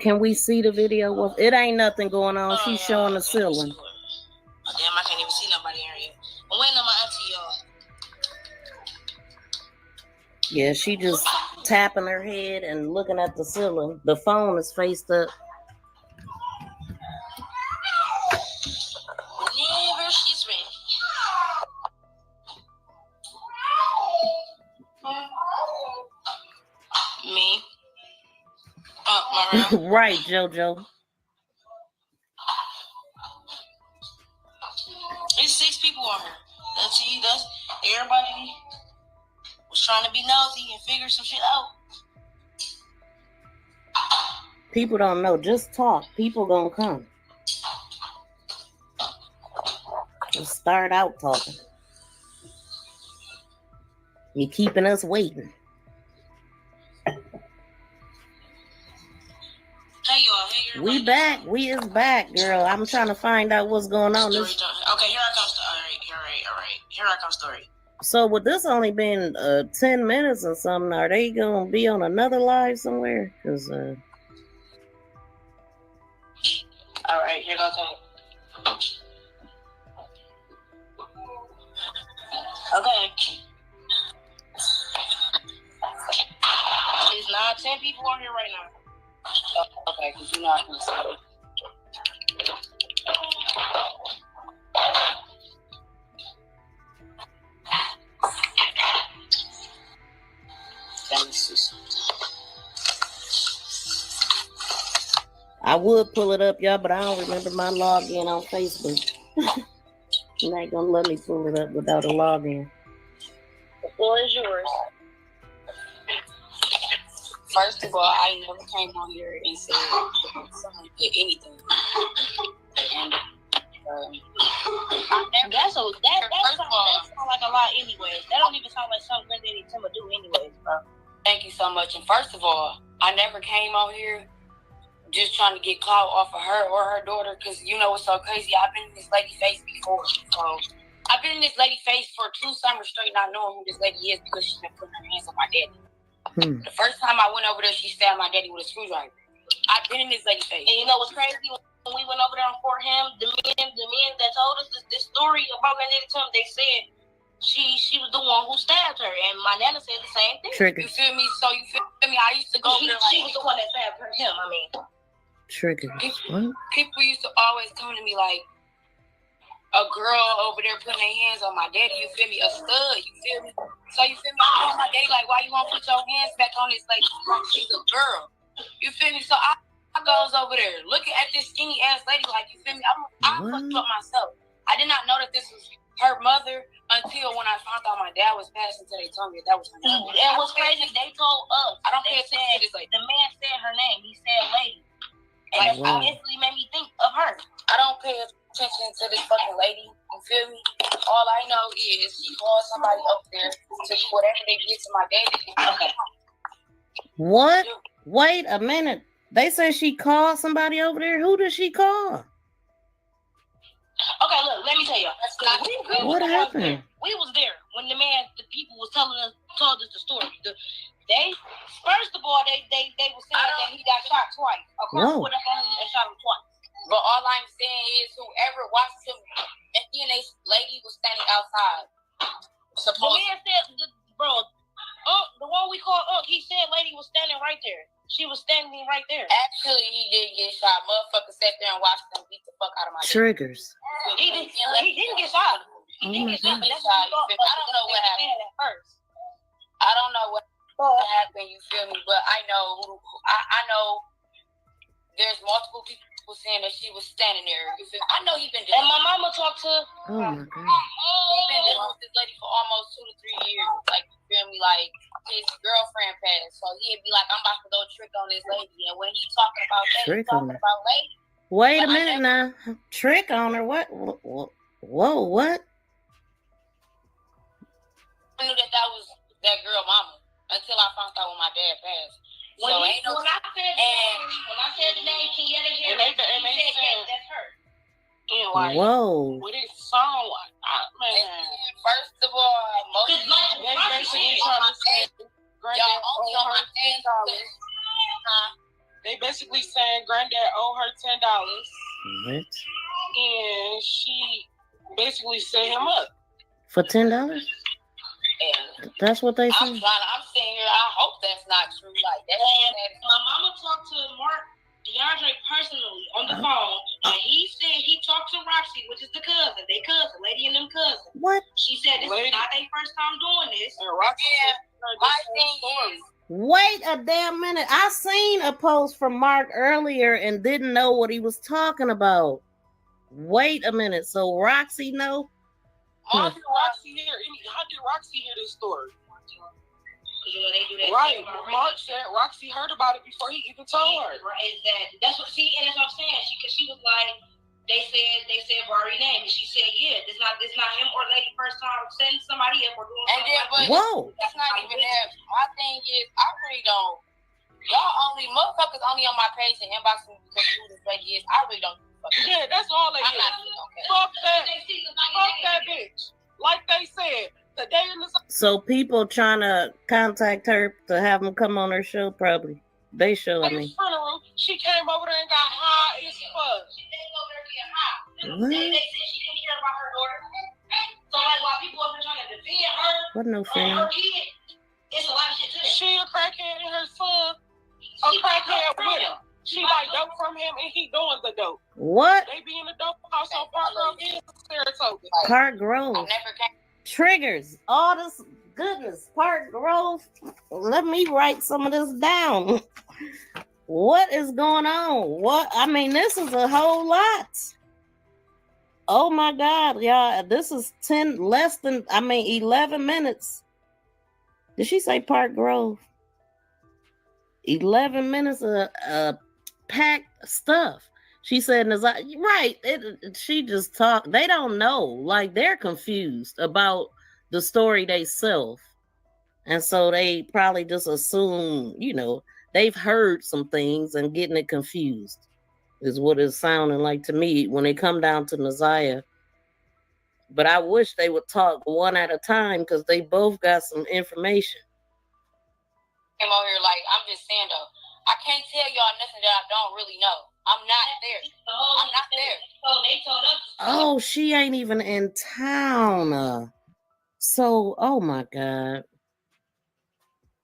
Can we see the video? Well, it ain't nothing going on. She's showing the ceiling. Oh, damn, I can't even see nobody in here yet. I'm waiting on my auntie, y'all. Yeah, she just tapping her head and looking at the ceiling. The phone is faced up. Whenever she's ready. Me. Right, JoJo. There's 6 people on here. That's everybody was trying to be nosy and figure some shit out. People don't know. Just talk. People gonna come. Just start out talking. You're keeping us waiting. Hey y'all, we back. We is back, girl. I'm trying to find out what's going on. Okay, here I come. All right. Here I come. Story. So with this only been 10 minutes or something, are they gonna be on another live somewhere? Cause all right, here goes time. Okay. There's 9-10 people on here right now. Okay, because you know I can see it. Let me see something. I would pull it up, y'all, but I don't remember my login on Facebook. You're not gonna let me pull it up without a login. floor is yours. First of all, I never came on here and said anything. And, that sounds like a lot anyways. That don't even sound like something Granddaddy Tim would do anyways, bro. Thank you so much. And first of all, I never came on here just trying to get clout off of her or her daughter, because you know what's so crazy? I've been in this lady face before. So I've been in this lady face for 2 summers straight not knowing who this lady is because she's been putting her hands on my daddy. The first time I went over there, she stabbed my daddy with a screwdriver. I've been in this lady face. And you know what's crazy? When we went over there for him, the men that told us this story about Granddaddy Tim, they said she was the one who stabbed her, and my nana said the same thing. You feel me? So you feel me? I used to go there like, she was the one that stabbed him. I mean, people used to always come to me like, a girl over there putting their hands on my daddy, you feel me? A stud, you feel me? So you feel me? I told my daddy, like, why you won't put your hands back on this lady? She's a girl. You feel me? So I goes over there looking at this skinny ass lady, like, you feel me? I fucked up myself. I did not know that this was her mother until when I found out my dad was passed until they told me that was her mother. And what's crazy, they told us. I don't pay attention to this lady. The man said her name. He said lady. And it instantly made me think of her. I don't pay attention to this fucking lady. You feel me? All I know is she called somebody up there to do whatever they did to my daddy. Okay. What? Wait a minute. They said she called somebody over there. Who did she call? Okay, look, let me tell you. What happened? We was there when the people was told us the story. First of all, they were saying that he got shot twice. A car put up on him and shot him twice. But all I'm saying is whoever watched him, and then this lady was standing outside. The man said, bro, the one we called he said lady was standing right there. She was standing right there. Actually, he did get shot. Motherfucker sat there and watched them beat the fuck out of my Triggers. He didn't get shot. He didn't get shot. I don't know what happened at first. I don't know what happened, you feel me? But I know I know there's multiple people saying that she was standing there. You feel me? I know he's been dealing. And my mama talked to Oh my God. He's been dealing with this lady for almost 2 to 3 years. Like, you feel me? Like, his girlfriend passed. So he'd be like, I'm about to go trick on this lady. And when he's talking about that, he's talking about lady. Wait a minute now. Trick on her? What? Whoa, what? I knew that was that girl mama until I found out when my dad passed. When I said the name Kenyatta Harris, they said that's her. And like, whoa. With it song, man. First of all, most of they basically trying to say Granddad owe her $10. They basically saying Granddad owe her $10. What? And she basically set him up. For $10? And that's what they say. I'm sitting here. I hope that's not true. Like that. My mama talked to Mark DeAndre personally on the phone, and he said he talked to Roxy, which is the cousin, they cousin, lady and them cousin. What? She said this is not their first time doing this. And Roxy, my thing is. Wait a damn minute. I seen a post from Mark earlier and didn't know what he was talking about. Wait a minute. So Roxy know? How did Roxy hear this story? Right. Mark said Roxy heard about it before he even told her. Right. That's what. See, and that's what I'm saying. Because she was like, they said Barry name, and she said, yeah, this not him or lady first time sending somebody up or doing something. Whoa. That's not even that. My thing is, I really don't. Motherfuckers only on my page and inboxing me because who this lady is. I really don't. Yeah, that's all they do. Fuck that bitch. Like they said, the day in the. So people trying to contact her to have them come on her show, probably. They showed me. Funeral, she came over there and got high as fuck. She came over there getting high. What? They said she didn't care about her daughter. So like while people up there trying to defend her, what no fan? Her kid, it's a lot of shit to that. She a crackhead and her son a crackhead with him. She like dope from him and he doing the dope. What? They be in the dope house on Park Grove in Saratoga. Park Grove. Triggers. All this goodness. Park Grove. Let me write some of this down. What is going on? What? I mean, this is a whole lot. Oh my God, y'all. This is 11 minutes. Did she say Park Grove? 11 minutes of packed stuff. She said, right. She just talked. They don't know. Like, they're confused about the story they self. And so they probably just assume, they've heard some things and getting it confused is what it's sounding like to me when they come down to Naziah. But I wish they would talk one at a time because they both got some information. Came over here like, I'm just saying though, I can't tell y'all nothing that I don't really know. I'm not there. I'm not there. So they told us. Oh, she ain't even in town. So, oh my God.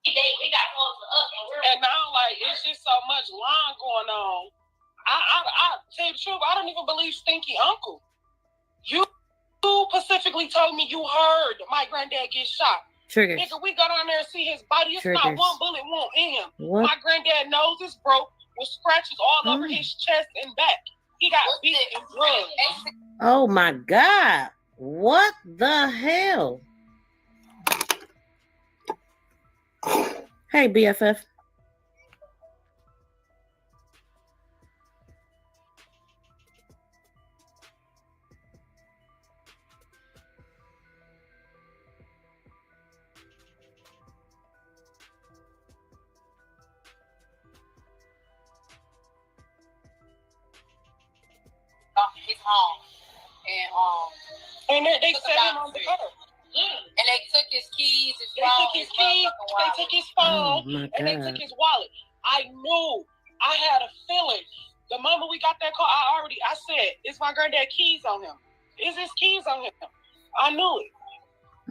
It got close to us, and now like it's just so much line going on. I tell you the truth, I don't even believe Stinky Uncle. You specifically told me you heard my granddad get shot. Triggers. Nigga, we go down there and see his body. It's Triggers. not one bullet wound in him. What? My granddad nose is broke with scratches all over his chest and back. He got beat and drugged. Oh my God. What the hell? Hey, BFF. his home, and they set him on the cover. And they took his keys, his they phone, took his keys, they took his phone, and they took his wallet. I knew, I had a feeling. The moment we got that call, I said, "Is my granddad keys on him? Is his keys on him?" I knew it.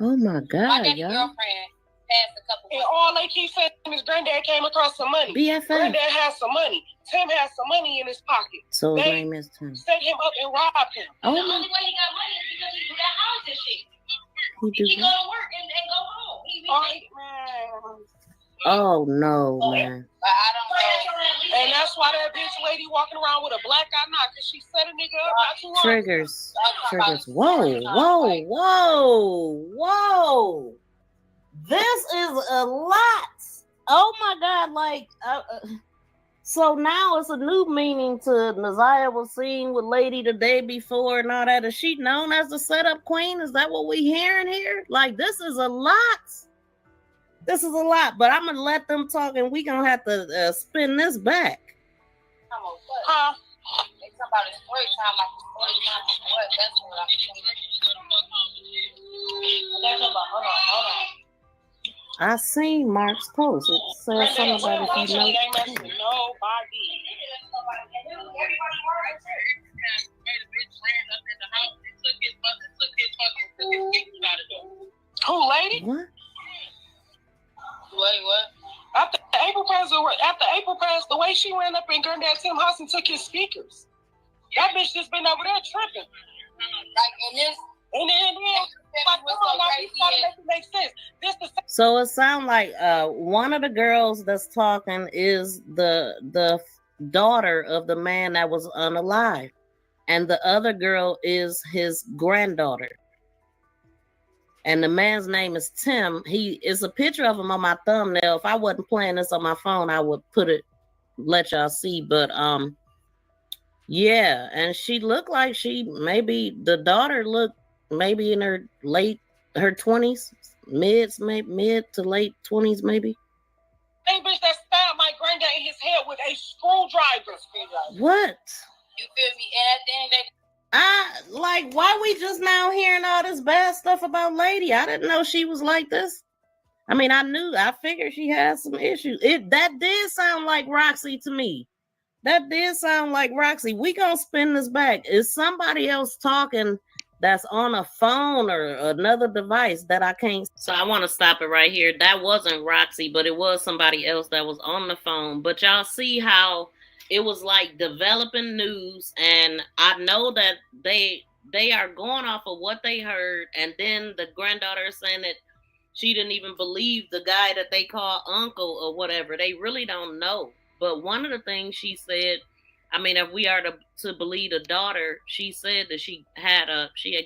Oh my God, my daddy's y'all. girlfriend passed a couple. And all they keep saying is granddad came across some money. BFF. Granddad has some money. Tim has some money in his pocket. So his they name is Tim. Set him up and robbed him. Oh, the only way he got money is because he do that house and shit. He go to work and go home. Oh no, man. I don't know. And that's why that bitch lady walking around with a black eye now, because she set a nigga up not too long. Triggers. Whoa. This is a lot. Oh my God, like, so now it's a new meaning to Naziah was seen with Lady the day before and all that. Is she known as the setup queen? Is that what we hearing here? Like, this is a lot. This is a lot, but I'm gonna let them talk, and we gonna have to spin this back. Huh? They talk about his story time, like his story time. What? That's what I'm saying. That's about. Hold on. I seen Mark's post. It says something about if you know. Nobody. Who, lady? What? Wait, what? After April passed, the way she ran up in Granddad Tim house and took his speakers. That bitch just been over there tripping. Like in this. And then make sense. So it sounds like one of the girls that's talking is the daughter of the man that was unalive, and the other girl is his granddaughter. And the man's name is Tim. He is a picture of him on my thumbnail. If I wasn't playing this on my phone, I would let y'all see. But yeah, and she looked like the daughter looked maybe in her 20s, mid to late 20s, maybe. Same bitch that stabbed my granddad in his head with a screwdriver. What? You feel me? And at the end of the day, why we just now hearing all this bad stuff about Lady? I didn't know she was like this. I mean, I figured she had some issues. That did sound like Roxy to me. That did sound like Roxy. We gonna spin this back. Is somebody else talking that's on a phone or another device that I can't? So I want to stop it right here. That wasn't Roxy, but it was somebody else that was on the phone. But y'all see how it was like developing news, and I know that they are going off of what they heard, and then the granddaughter is saying that she didn't even believe the guy that they call uncle or whatever. They really don't know. But one of the things she said, I mean, if we are to believe the daughter, she said that she had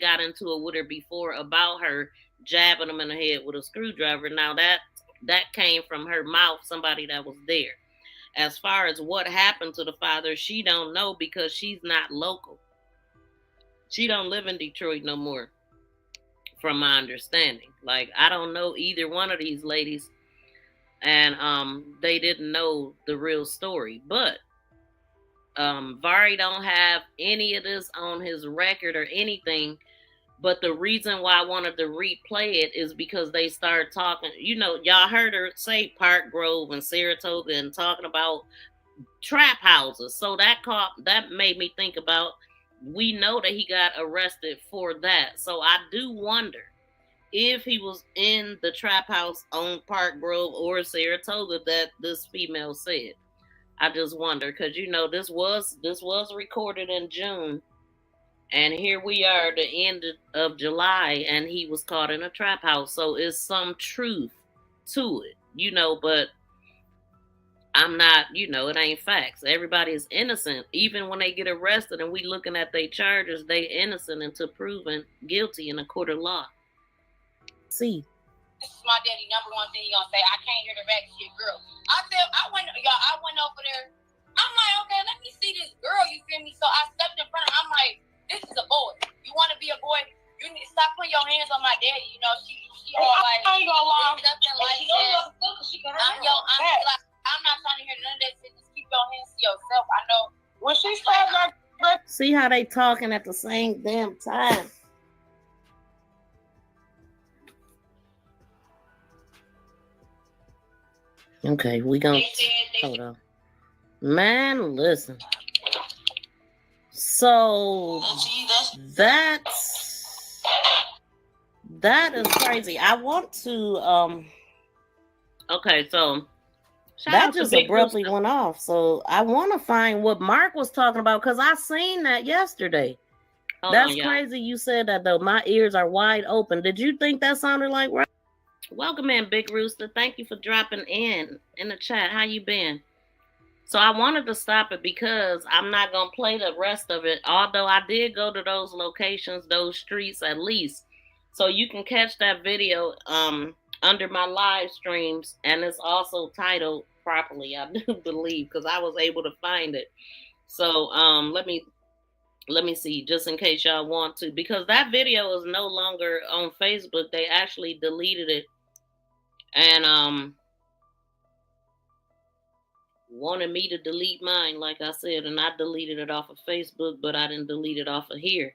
got into it with her before about her jabbing him in the head with a screwdriver. Now that that came from her mouth, somebody that was there. As far as what happened to the father, she don't know because she's not local. She don't live in Detroit no more, from my understanding. Like, I don't know either one of these ladies, and they didn't know the real story. But Vari don't have any of this on his record or anything. But the reason why I wanted to replay it is because they started talking. You know, y'all heard her say Park Grove and Saratoga and talking about trap houses. So that made me think about, we know that he got arrested for that. So I do wonder if he was in the trap house on Park Grove or Saratoga that this female said. I just wonder, because you know this was recorded in June. And here we are, the end of July, and he was caught in a trap house. So it's some truth to it, you know, but I'm not, you know, it ain't facts. Everybody is innocent. Even when they get arrested and we looking at their charges, they innocent until proven guilty in a court of law. See. This is my daddy, number one thing he gonna say. I can't hear the back shit, girl. I went over there. I'm like, okay, let me see this girl, you feel me? So I stepped in front of her. I'm like, this is a boy. You want to be a boy? You need to stop putting your hands on my daddy. You know, she all like, I ain't gonna lie. nothing like that. I'm not trying to hear none of that shit. Just keep your hands to yourself. I know. When she started, see how they talking at the same damn time. Okay, we gonna hold on. Man, listen. So that is crazy. I want to okay, so that just abruptly went off. So I want to find what Mark was talking about, because I seen that yesterday. That's crazy you said that, though. My ears are wide open. Did you think that sounded like right? Welcome in, Big Rooster. Thank you for dropping in the chat. How you been? So I wanted to stop it because I'm not going to play the rest of it, although I did go to those locations, those streets at least. So you can catch that video under my live streams, and it's also titled properly, I do believe, because I was able to find it. So let me see, just in case y'all want to, because that video is no longer on Facebook. They actually deleted it and wanted me to delete mine, like I said, and I deleted it off of Facebook, but I didn't delete it off of here.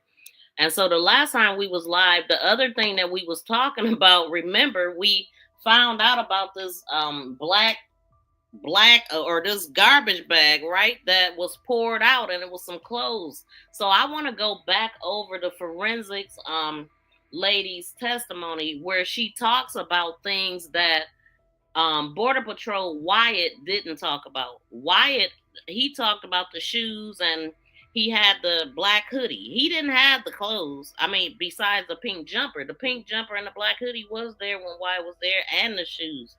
And so the last time we was live, the other thing that we was talking about, remember, we found out about this black or this garbage bag, right, that was poured out, and it was some clothes. So I want to go back over the forensics lady's testimony, where she talks about things that Border Patrol Wyatt didn't talk about. Wyatt, he talked about the shoes and he had the black hoodie. He didn't have the clothes. I mean, besides the pink jumper. The pink jumper and the black hoodie was there when Wyatt was there, and the shoes.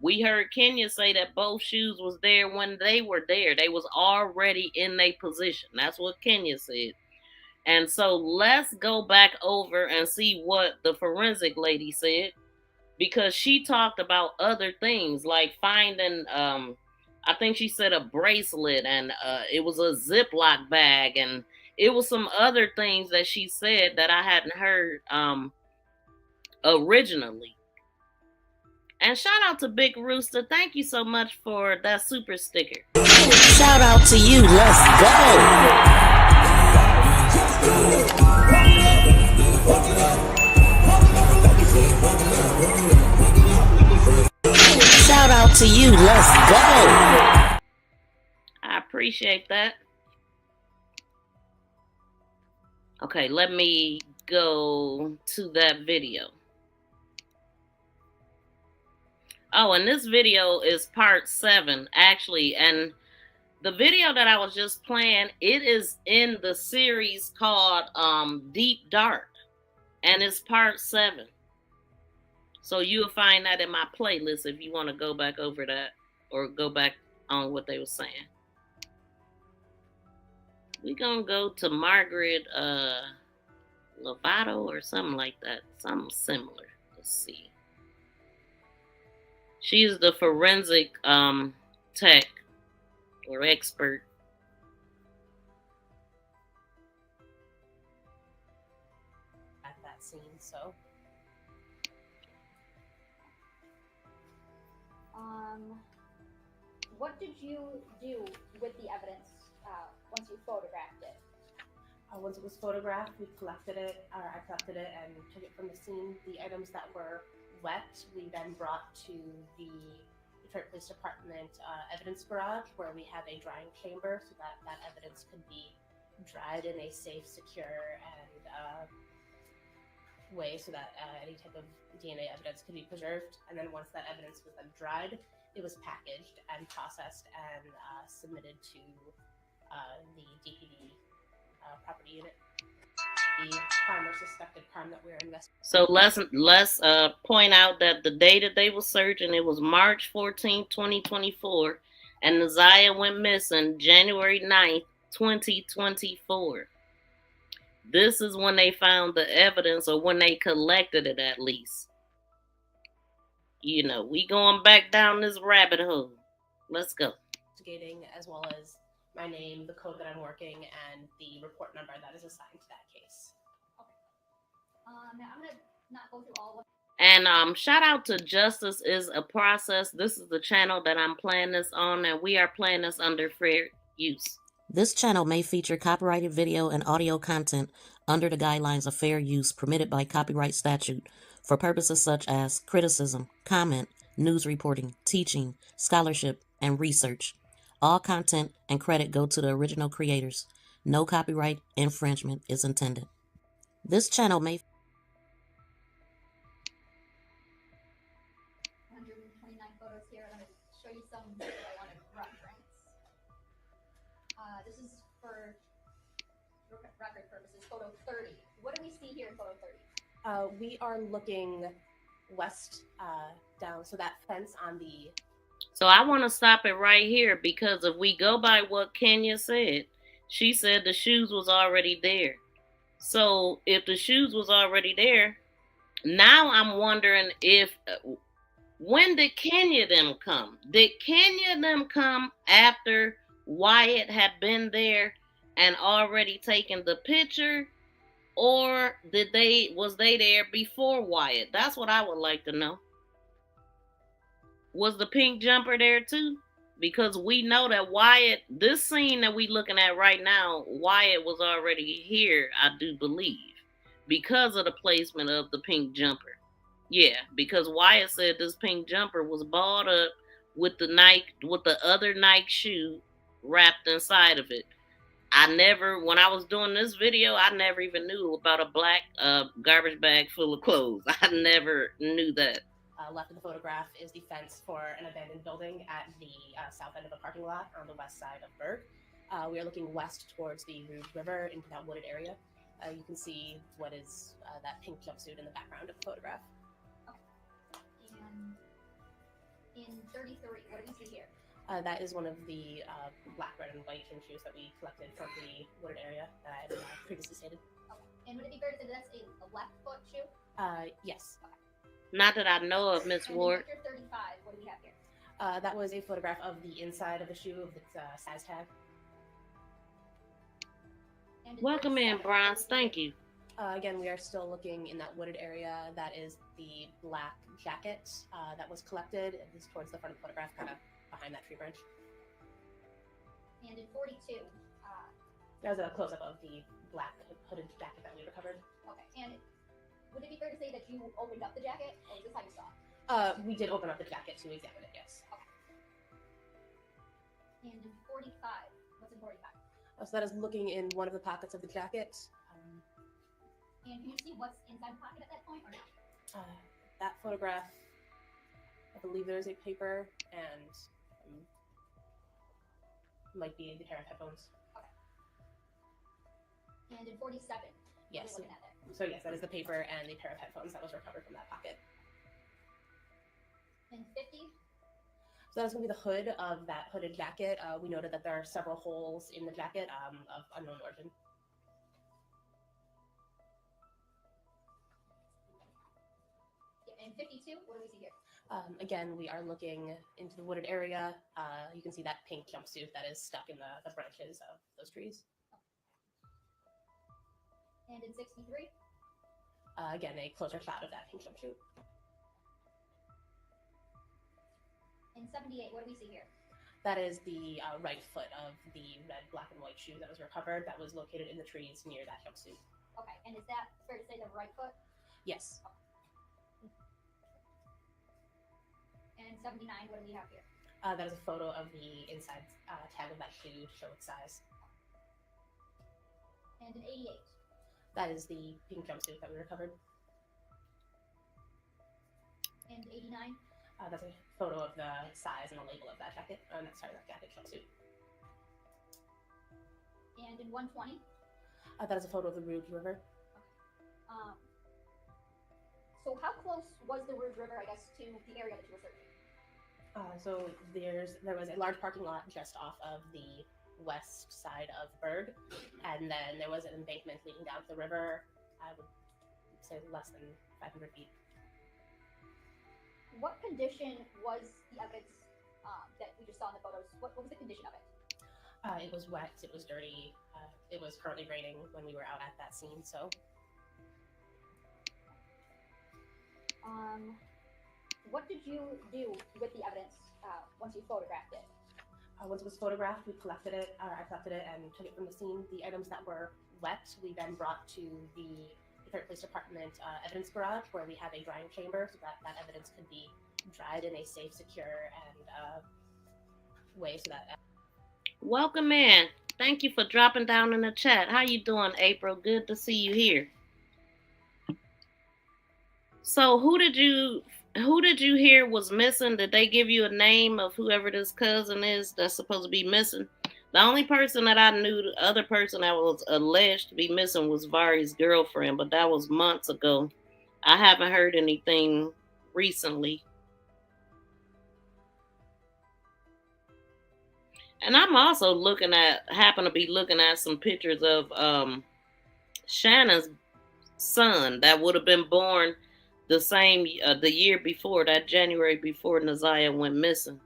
We heard Kenya say that both shoes was there when they were there. They was already in their position. That's what Kenya said. And so let's go back over and see what the forensic lady said, because she talked about other things like finding, I think she said a bracelet, and it was a Ziploc bag, and it was some other things that she said that I hadn't heard originally. And shout out to Big Rooster. Thank you so much for that super sticker. Shout out to you. Let's go. Shout out to you. Let's go. I appreciate that. Okay, let me go to that video. Oh, and this video is part 7, actually. And the video that I was just playing, it is in the series called Deep Dark. And it's part 7. So you'll find that in my playlist if you want to go back over that or go back on what they were saying. We're going to go to Margaret Lovato or something like that. Something similar. Let's see. She's the forensic tech or expert. At that scene, so. What did you do with the evidence once you photographed it? Once it was photographed, we collected it, or I collected it and took it from the scene. The items that were wet, we then brought to the Detroit Police Department evidence garage, where we have a drying chamber so that that evidence could be dried in a safe, secure, and way so that any type of DNA evidence could be preserved. And then once that evidence was then dried, it was packaged and processed and submitted to the DPD property unit. The crime or suspected crime that we're investigating. So let's point out that the day that they were searching, it was March 14, 2024, and Naziah went missing January 9th, 2024. This is when they found the evidence, or when they collected it at least. You know, we going back down this rabbit hole. Let's go. Investigating, as well as my name, the code that I'm working, and the report number that is assigned to that case. Okay. Now I'm gonna not go through all of. And shout out to Justice is a Process. This is the channel that I'm playing this on, and we are playing this under fair use. This channel may feature copyrighted video and audio content under the guidelines of fair use permitted by copyright statute for purposes such as criticism, comment, news reporting, teaching, scholarship, and research. All content and credit go to the original creators. No copyright infringement is intended. This channel may 129 photos here. I'm going to show you some that I want to reference. This is for record purposes, photo 30. What do we see here in photo 30? We are looking west down, so that fence on the... So I want to stop it right here, because if we go by what Kenya said, she said the shoes was already there. So if the shoes was already there, now I'm wondering if, when did Kenya them come? Did Kenya them come after Wyatt had been there and already taken the picture? Or was they there before Wyatt? That's what I would like to know. Was the pink jumper there too? Because we know that Wyatt, this scene that we looking at right now, Wyatt was already here, I do believe, because of the placement of the pink jumper. Yeah, because Wyatt said this pink jumper was balled up with the other Nike shoe wrapped inside of it. When I was doing this video, I never even knew about a black garbage bag full of clothes. I never knew that. Left of the photograph is the fence for an abandoned building at the south end of a parking lot on the west side of Berg. We are looking west towards the Rouge River into that wooded area. You can see what is that pink jumpsuit in the background of the photograph. Okay. And in 33, what do we see here? That is one of the black, red, and white gym shoes that we collected from the wooded area that I had previously stated. Okay. And would it be fair to say that that's a left foot shoe? Yes. Okay. Not that I know of, Miss Ward. Picture 35, what do we have here? That was a photograph of the inside of the shoe, of its size tag. Welcome in, Bronze. Thank you. Again, we are still looking in that wooded area. That is the black jacket that was collected. It is towards the front of the photograph, kind of behind that tree branch. And in 42, that was a close-up of the black hooded jacket that we recovered. Okay. And would it be fair to say that you opened up the jacket, or is this how you saw it? We did open up the jacket to examine it, yes. Okay. And in 45, what's in 45? So that is looking in one of the pockets of the jacket. And can you see what's inside the pocket at that point, or no? That photograph, I believe there's a paper and might be the pair of headphones. Okay. And in 47, yes. What are we looking at there? So yes, that is the paper and the pair of headphones that was recovered from that pocket. And 50? So that's going to be the hood of that hooded jacket. We noted that there are several holes in the jacket of unknown origin. Yeah, and 52, what do we see here? Again, we are looking into the wooded area. You can see that pink jumpsuit that is stuck in the branches of those trees. And in 63? Again, a closer shot of that pink jumpsuit. In 78, what do we see here? That is the right foot of the red, black, and white shoe that was recovered that was located in the trees near that jumpsuit. Okay, and is that fair to say the right foot? Yes. And in 79, what do we have here? That is a photo of the inside tag of that shoe to show its size. And in 88? That is the pink jumpsuit that we recovered. And 89? That's a photo of the size and the label of that jacket. That jacket jumpsuit. And in 120? That is a photo of the Rouge River. Okay. So how close was the Rouge River, I guess, to the area that you were searching? So there was a large parking lot just off of the west side of Berg, and then there was an embankment leading down to the river. I would say less than 500 feet. What condition was the evidence that we just saw in the photos? What was the condition of it? It was wet, it was dirty, it was currently raining when we were out at that scene, so. What did you do with the evidence once you photographed it? Once it was photographed, we collected it, I collected it and took it from the scene. The items that were wet, we then brought to the Detroit Police Department evidence garage, where we have a drying chamber so that that evidence could be dried in a safe, secure, and way so that. Welcome in. Thank you for dropping down in the chat. How you doing, April? Good to see you here. So who did you hear was missing? Did they give you a name of whoever this cousin is that's supposed to be missing? The only person that I knew, the other person that was alleged to be missing was Vari's girlfriend, but that was months ago. I haven't heard anything recently. And I'm also happen to be looking at some pictures of Shannon's son that would have been born the year before, that January before Naziah went missing.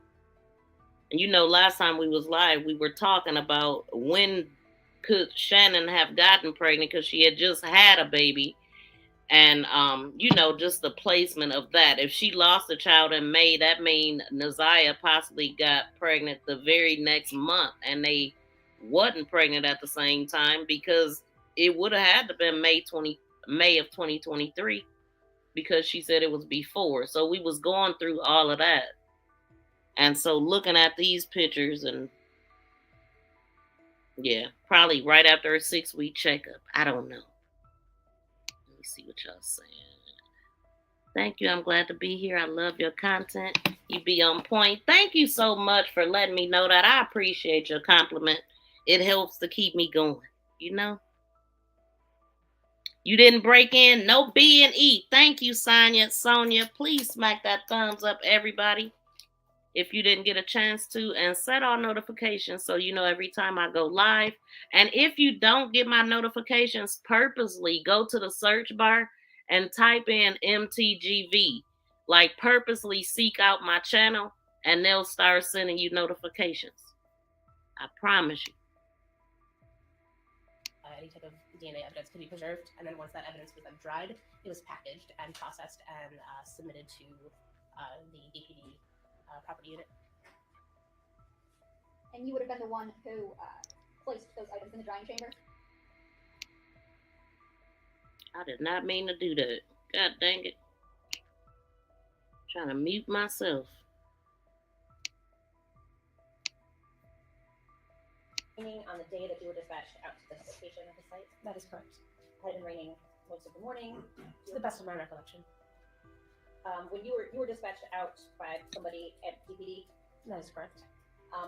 And you know, last time we was live, we were talking about when could Shannon have gotten pregnant, because she had just had a baby. And, you know, just the placement of that. If she lost a child in May, that means Naziah possibly got pregnant the very next month. And they wasn't pregnant at the same time, because it would have had to been May of 2023, because she said it was before. So we was going through all of that. And so looking at these pictures, and yeah, probably right after a 6-week checkup. I don't know. Let me see what y'all saying. Thank you. I'm glad to be here. I love your content. You be on point. Thank you so much for letting me know that. I appreciate your compliment. It helps to keep me going, you know. You didn't break in. No B&E. Thank you, Sonia. Please smack that thumbs up, everybody, if you didn't get a chance to, and set all notifications so you know every time I go live. And if you don't get my notifications, purposely go to the search bar and type in MTGV. Like, purposely seek out my channel, and they'll start sending you notifications. I promise you. Any type of DNA evidence could be preserved, and then once that evidence was then dried, it was packaged and processed and submitted to the DPD property unit. And you would have been the one who placed those items in the drying chamber? I did not mean to do that. God dang it. Trying to mute myself. On the day that you were dispatched out to the location of the site? That is correct. It had been raining most of the morning. To the best of my recollection. When you were dispatched out by somebody at DPD? That is correct.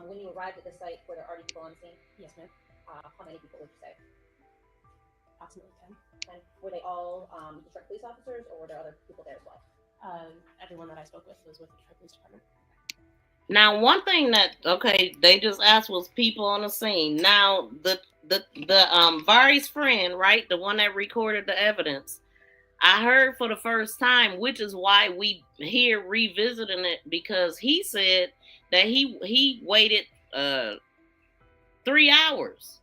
When you arrived at the site, were there already people on the scene? Yes, ma'am. How many people would you say? Approximately 10. And were they all Detroit police officers, or were there other people there as well? Everyone that I spoke with was with the Detroit Police Department. Now, one thing that, they just asked was people on the scene. Now, the Vari's friend, right, the one that recorded the evidence, I heard for the first time, which is why we here revisiting it, because he said that he waited 3 hours.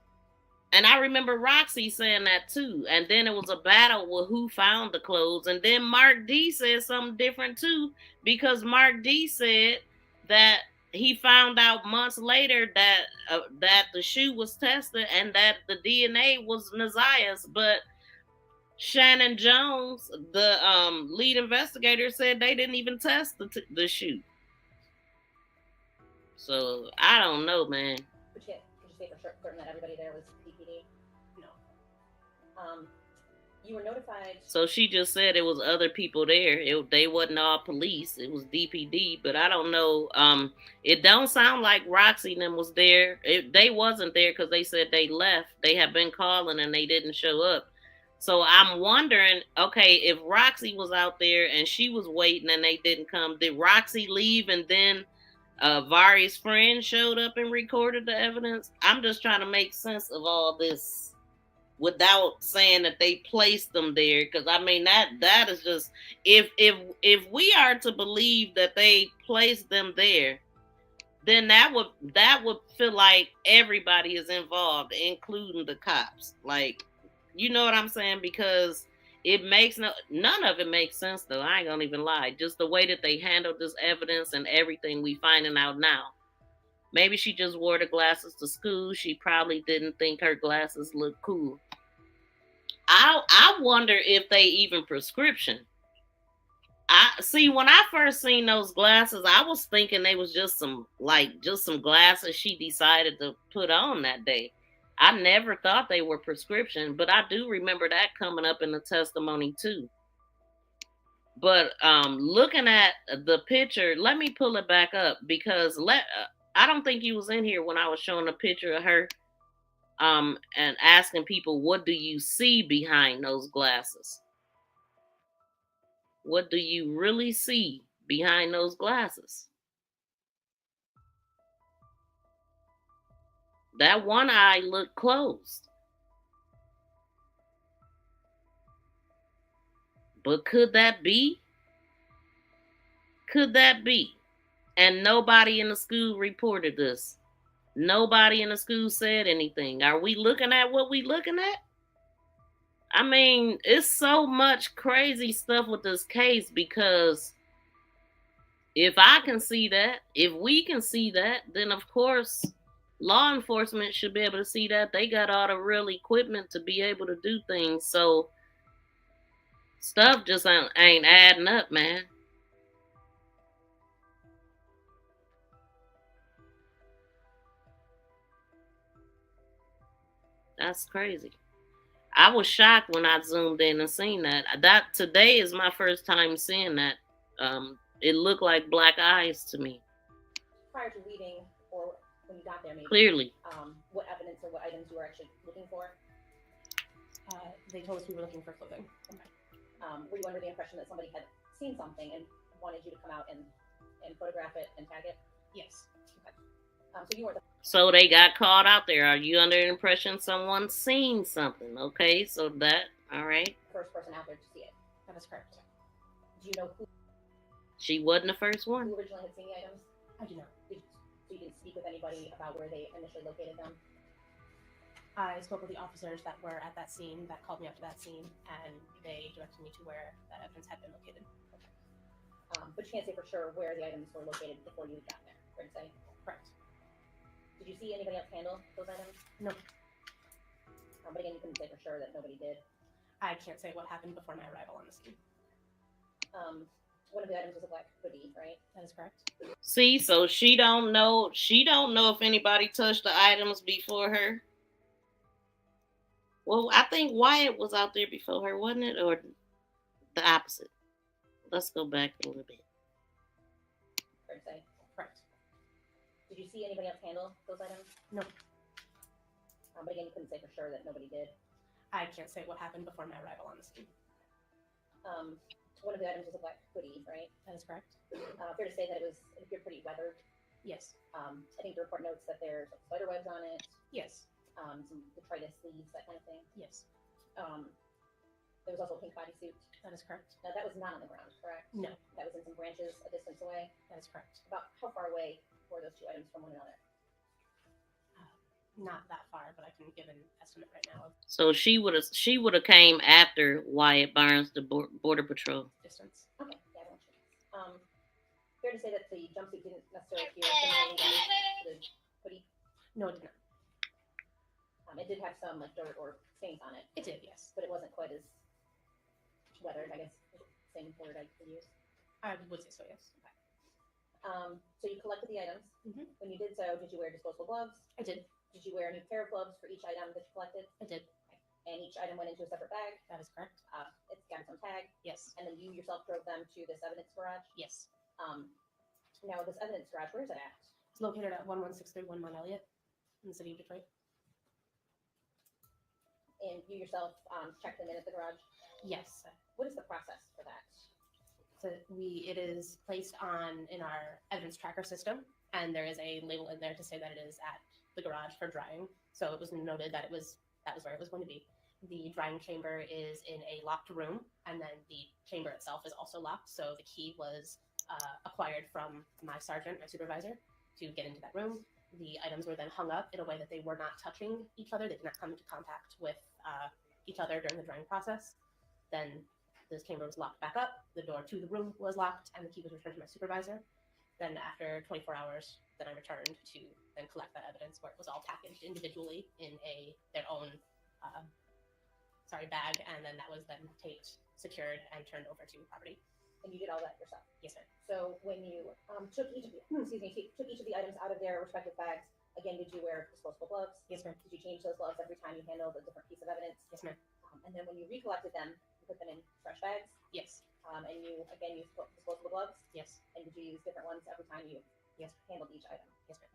And I remember Roxy saying that too. And then it was a battle with who found the clothes. And then Mark D said something different too, because Mark D said that he found out months later that that the shoe was tested and that the DNA was Naziah's. But Shannon Jones, the lead investigator, said they didn't even test the shoe. So I don't know, man. Could you say for certain that everybody there was DPD? No. You were notified. So she just said it was other people there. They wasn't all police. It was DPD, but I don't know. It don't sound like Roxy and them was there. They wasn't there because they said they left. They have been calling and they didn't show up. So I'm wondering, okay, if Roxy was out there and she was waiting and they didn't come, did Roxy leave and then Various friend showed up and recorded the evidence? I'm just trying to make sense of all this without saying that they placed them there, because I mean that is just, if we are to believe that they placed them there, then that would feel like everybody is involved, including the cops. Like, you know what I'm saying? Because it makes none of it makes sense though. I ain't gonna even lie. Just the way that they handled this evidence and everything we finding out now. Maybe she just wore the glasses to school. She probably didn't think her glasses looked cool. I wonder if they even prescription. I see, when I first seen those glasses, I was thinking they was just some glasses she decided to put on that day. I never thought they were prescription, but I do remember that coming up in the testimony too. But looking at the picture, let me pull it back up, because I don't think you was in here when I was showing a picture of her and asking people, what do you see behind those glasses? What do you really see behind those glasses? That one eye looked closed. But could that be? Could that be? And nobody in the school reported this. Nobody in the school said anything. Are we looking at what we looking at? I mean, it's so much crazy stuff with this case, because if I can see that, if we can see that, then of course law enforcement should be able to see that. They got all the real equipment to be able to do things. So stuff just ain't adding up, man. That's crazy. I was shocked when I zoomed in and seen that. That today is my first time seeing that. It looked like black eyes to me. Prior to leaving, or when you got there, maybe. Clearly. What evidence or what items you were actually looking for? They told us we were looking for clothing. Okay. Were you under the impression that somebody had seen something and wanted you to come out and photograph it and tag it? Yes. Okay. So you were So they got caught out there. Are you under the impression someone seen something? Okay, so that, all right. First person out there to see it. That is correct. Do you know who? She wasn't the first one. Who originally had seen the items? I do not. So you didn't speak with anybody about where they initially located them? I spoke with the officers that were at that scene, that called me after that scene, and they directed me to where that evidence had been located. Okay. But you can't say for sure where the items were located before you got there, right? Say? Correct. Did you see anybody else handle those items? No. But again, you couldn't say for sure that nobody did. I can't say what happened before my arrival on the scene. One of the items was a black hoodie, right? That is correct. See, so she don't know if anybody touched the items before her. Well, I think Wyatt was out there before her, wasn't it? Or the opposite? Let's go back a little bit. Correct. Did you see anybody else handle those items? No. But again, you couldn't say for sure that nobody did. I can't say what happened before my arrival on the scene. One of the items was a black hoodie, right? That is correct. Fair to say that it appeared pretty weathered. Yes. I think the report notes that there's like spider webs on it. Yes. Some detritus leaves, that kind of thing. Yes. There was also a pink bodysuit. That is correct. Now, that was not on the ground, correct? No. That was in some branches a distance away? That is correct. About how far away were those two items from one another? Not that far, but I can give an estimate right now. So she would have came after Wyatt Barnes, the border patrol. Distance. Okay. Yeah, I don't know. Fair to say that the jumpsuit didn't necessarily appear similarly to the hoodie? No, it did not. It did have some like dirt or stains on it. It did, yes. But it wasn't quite as weathered, I guess. Same word I could use. I would say so, yes. Okay. So you collected the items. Mm-hmm. When you did so, did you wear disposable gloves? I did. Did you wear a new pair of gloves for each item that you collected? I did. Okay. And each item went into a separate bag? That is correct. It's got its own tag? Yes. And then you yourself drove them to this evidence garage? Yes. Now, this evidence garage, where is it at? It's located at 11631 Mount Elliott in the city of Detroit. And you yourself checked them in at the garage? Yes. What is the process for that? So it is placed in our evidence tracker system, and there is a label in there to say that it is at the garage for drying. So it was noted that that was where it was going to be. The drying chamber is in a locked room, and then the chamber itself is also locked. So the key was acquired from my sergeant, my supervisor, to get into that room. The items were then hung up in a way that they were not touching each other. They did not come into contact with each other during the drying process. Then this chamber was locked back up. The door to the room was locked, and the key was returned to my supervisor. Then after 24 hours, then I returned to then collect that evidence, where it was all packaged individually in their own bag, and then that was then taped, secured, and turned over to property. And you did all that yourself? Yes, ma'am. So when you took each of the items out of their respective bags, again, did you wear disposable gloves? Yes, ma'am. Did you change those gloves every time you handled a different piece of evidence? Yes, ma'am. And then when you recollected them, you put them in fresh bags? Yes. And you, again, used disposable gloves? Yes. And did you use different ones every time you handled each item? Yes, ma'am.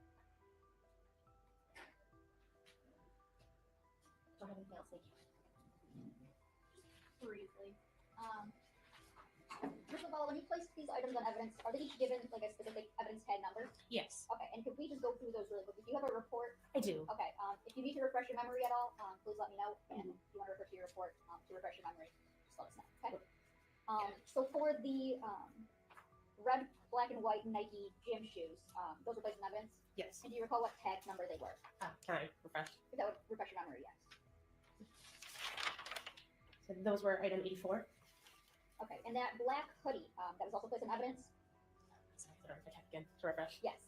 Don't have anything else, thank you. Briefly. First of all, when you place these items on evidence, are they each given like a specific evidence tag number? Yes. Okay, and could we just go through those really quickly? Do you have a report? I do. Okay, if you need to refresh your memory at all, please let me know. And if you want to refer to your report to refresh your memory, just let us know. Okay. So for the red, black, and white Nike gym shoes, those were placed in evidence? Yes. And do you recall what tag number they were? Can I refresh? If that would refresh your memory, yes. So those were item 84. Okay, and that black hoodie that was also placed in evidence? Sorry, if I check again to refresh. Yes.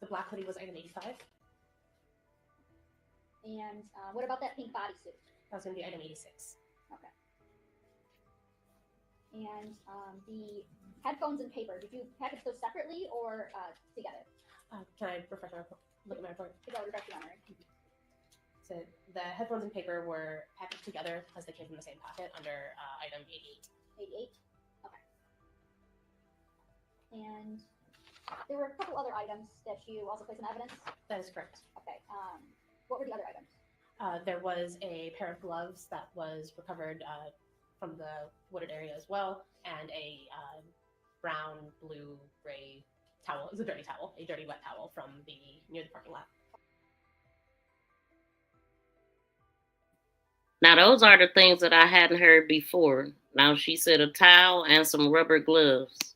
The black hoodie was item 85. And what about that pink bodysuit? That was going to be item 86. Okay. And the headphones and paper, did you package those separately or together? Can I refresh my report? Look at my report. If that would refresh your memory. So the headphones and paper were packaged together because they came from the same pocket under item 88. 88? Okay. And there were a couple other items that you also placed in evidence? That is correct. Okay. What were the other items? There was a pair of gloves that was recovered from the wooded area as well, and a brown, blue, gray towel. It was a dirty towel, a dirty wet towel from near the parking lot. Now, those are the things that I hadn't heard before. Now, she said a towel and some rubber gloves.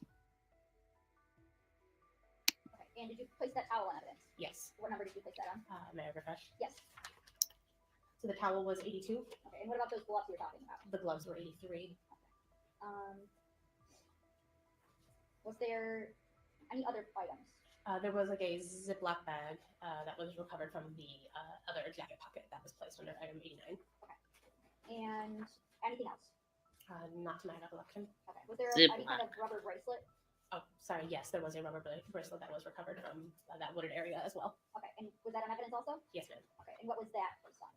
Okay. And did you place that towel on evidence? Yes. What number did you place that on? May I refresh? Yes. So the towel was 82. Okay. And what about those gloves you were talking about? The gloves were 83. Was there any other items? There was like a Ziploc bag that was recovered from the other jacket pocket that was placed under item 89. And anything else? Not to my recollection. Okay. Was there any kind of rubber bracelet? Oh, sorry. Yes, there was a rubber bracelet that was recovered from that wooded area as well. Okay. And was that on evidence also? Yes, ma'am. Okay. And what was that based on?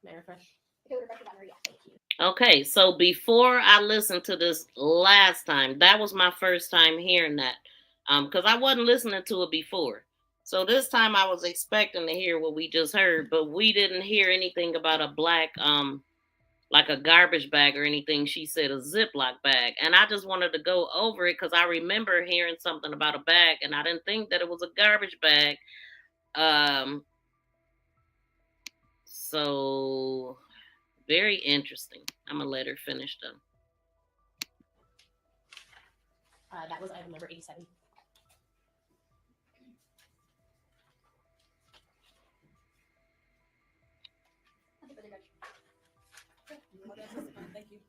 May I refresh? If it would refresh your memory, yes. Thank you. Okay, so before I listened to this last time, that was my first time hearing that, because I wasn't listening to it before. So this time I was expecting to hear what we just heard, but we didn't hear anything about a black, like a garbage bag or anything. She said a Ziploc bag. And I just wanted to go over it because I remember hearing something about a bag and I didn't think that it was a garbage bag. So Very interesting. I'm gonna let her finish though. That was item number 87.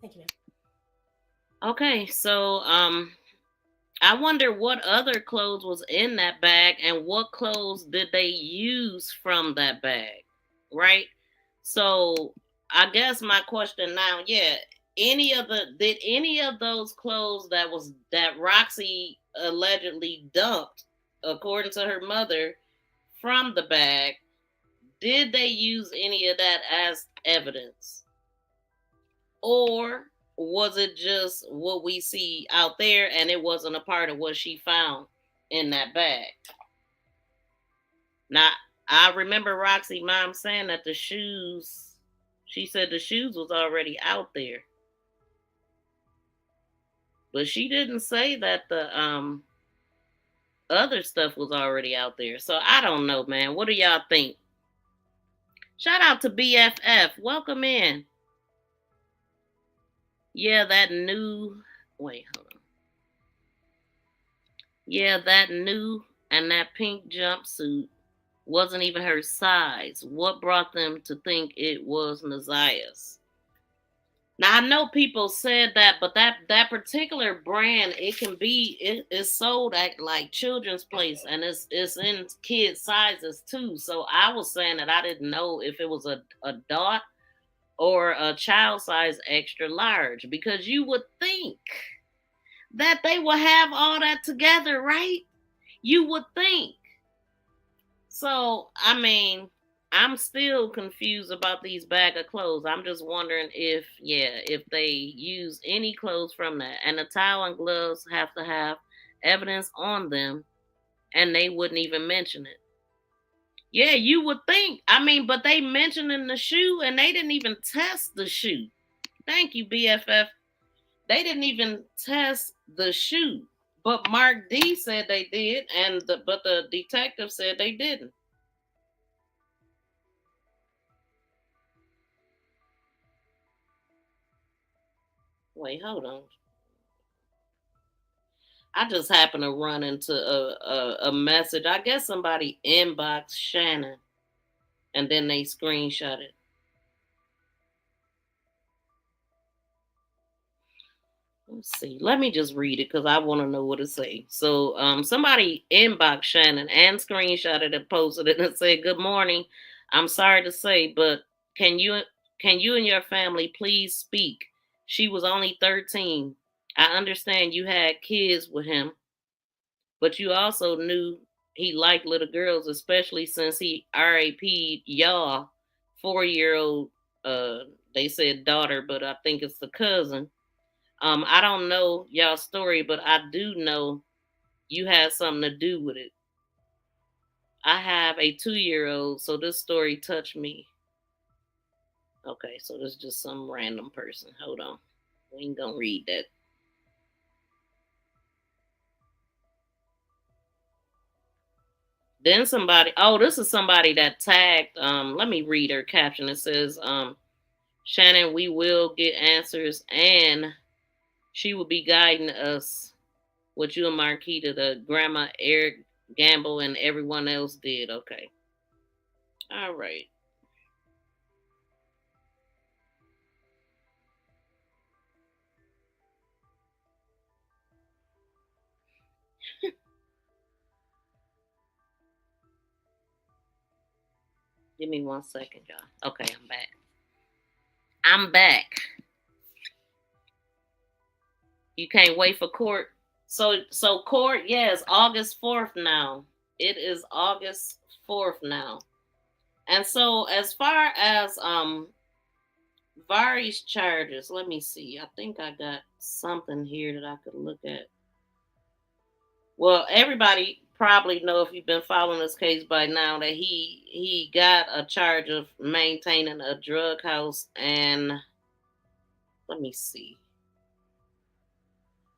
Thank you, ma'am. Okay, so I wonder what other clothes was in that bag and what clothes did they use from that bag, right? So I guess my question now, did any of those clothes that Roxy allegedly dumped, according to her mother, from the bag, did they use any of that as evidence? Or was it just what we see out there and it wasn't a part of what she found in that bag? Now, I remember Roxy mom saying that she said the shoes was already out there. But she didn't say that the other stuff was already out there. So I don't know, man. What do y'all think? Shout out to BFF. Welcome in. Yeah, that new and that pink jumpsuit wasn't even her size. What brought them to think it was Naziyah's? Now I know people said that, but that particular brand, it's sold at like Children's Place and it's in kids sizes too. So I was saying that I didn't know if it was a dot or a child size extra large, because you would think that they will have all that together, right? You would think. So, I mean, I'm still confused about these bag of clothes. I'm just wondering if they use any clothes from that. And the towel and gloves have to have evidence on them, and they wouldn't even mention it. Yeah, you would think. I mean, but they mentioned in the shoe, and they didn't even test the shoe. Thank you, BFF. They didn't even test the shoe. But Mark D said they did, but the detective said they didn't. Wait, hold on. I just happened to run into a message. I guess somebody inboxed Shannon, and then they screenshot it. Let's see. Let me just read it because I want to know what it say. So somebody inboxed Shannon and screenshotted and posted it and said, "Good morning. I'm sorry to say, but can you and your family please speak? She was only 13. I understand you had kids with him, but you also knew he liked little girls, especially since he RAP'd y'all 4-year-old, they said daughter, but I think it's the cousin. I don't know y'all's story, but I do know you had something to do with it. I have a 2-year-old, so this story touched me." Okay, so this is just some random person. Hold on. We ain't gonna read that. Then this is somebody that tagged, let me read her caption. It says, Shannon, we will get answers, and she will be guiding us what you and Marquita, the grandma, Eric Gamble, and everyone else did. Okay. All right. Give me 1 second, y'all. Okay, I'm back. You can't wait for court. So court, yes, August 4th now. It is August 4th now. And so as far as Various charges, let me see. I think I got something here that I could look at. Well, everybody probably know, if you've been following this case by now, that he got a charge of maintaining a drug house, and let me see.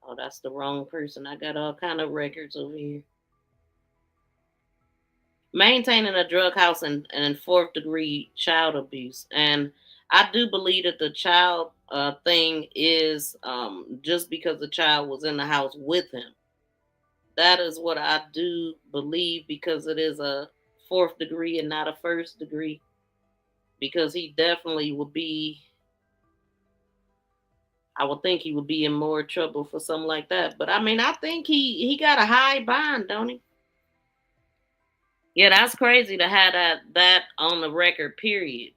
Oh, that's the wrong person. I got all kind of records over here. maintaining a drug house and 4th degree child abuse. And I do believe that the child thing is just because the child was in the house with him. That is what I do believe, because it is a 4th degree and not a 1st degree. Because he definitely would be, I would think he would be in more trouble for something like that. But I mean, I think he got a high bond, don't he? Yeah, that's crazy to have that on the record, period.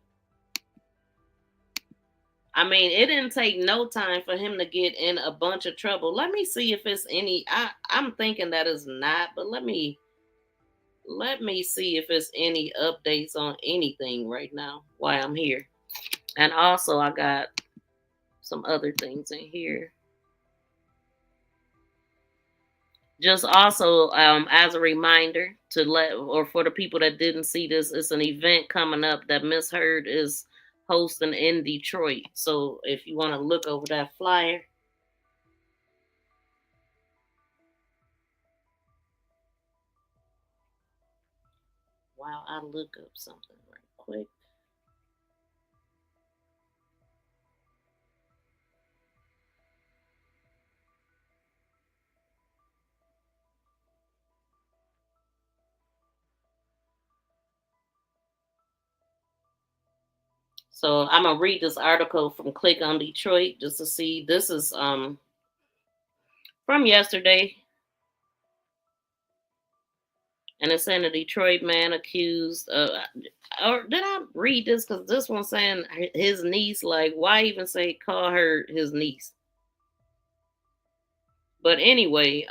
I mean, it didn't take no time for him to get in a bunch of trouble. Let me see if it's any. I'm thinking that is not, but let me see if it's any updates on anything right now while I'm here. And also, I got some other things in here. Just also, as a reminder to for the people that didn't see this, it's an event coming up that Miss Heard is hosting in Detroit. So if you want to look over that flyer. Wow, I'll look up something right quick. So I'm gonna read this article from Click on Detroit just to see. This is from yesterday, and it's saying a Detroit man accused. Or did I read this? Because this one's saying his niece. Like, why even say call her his niece? But anyway,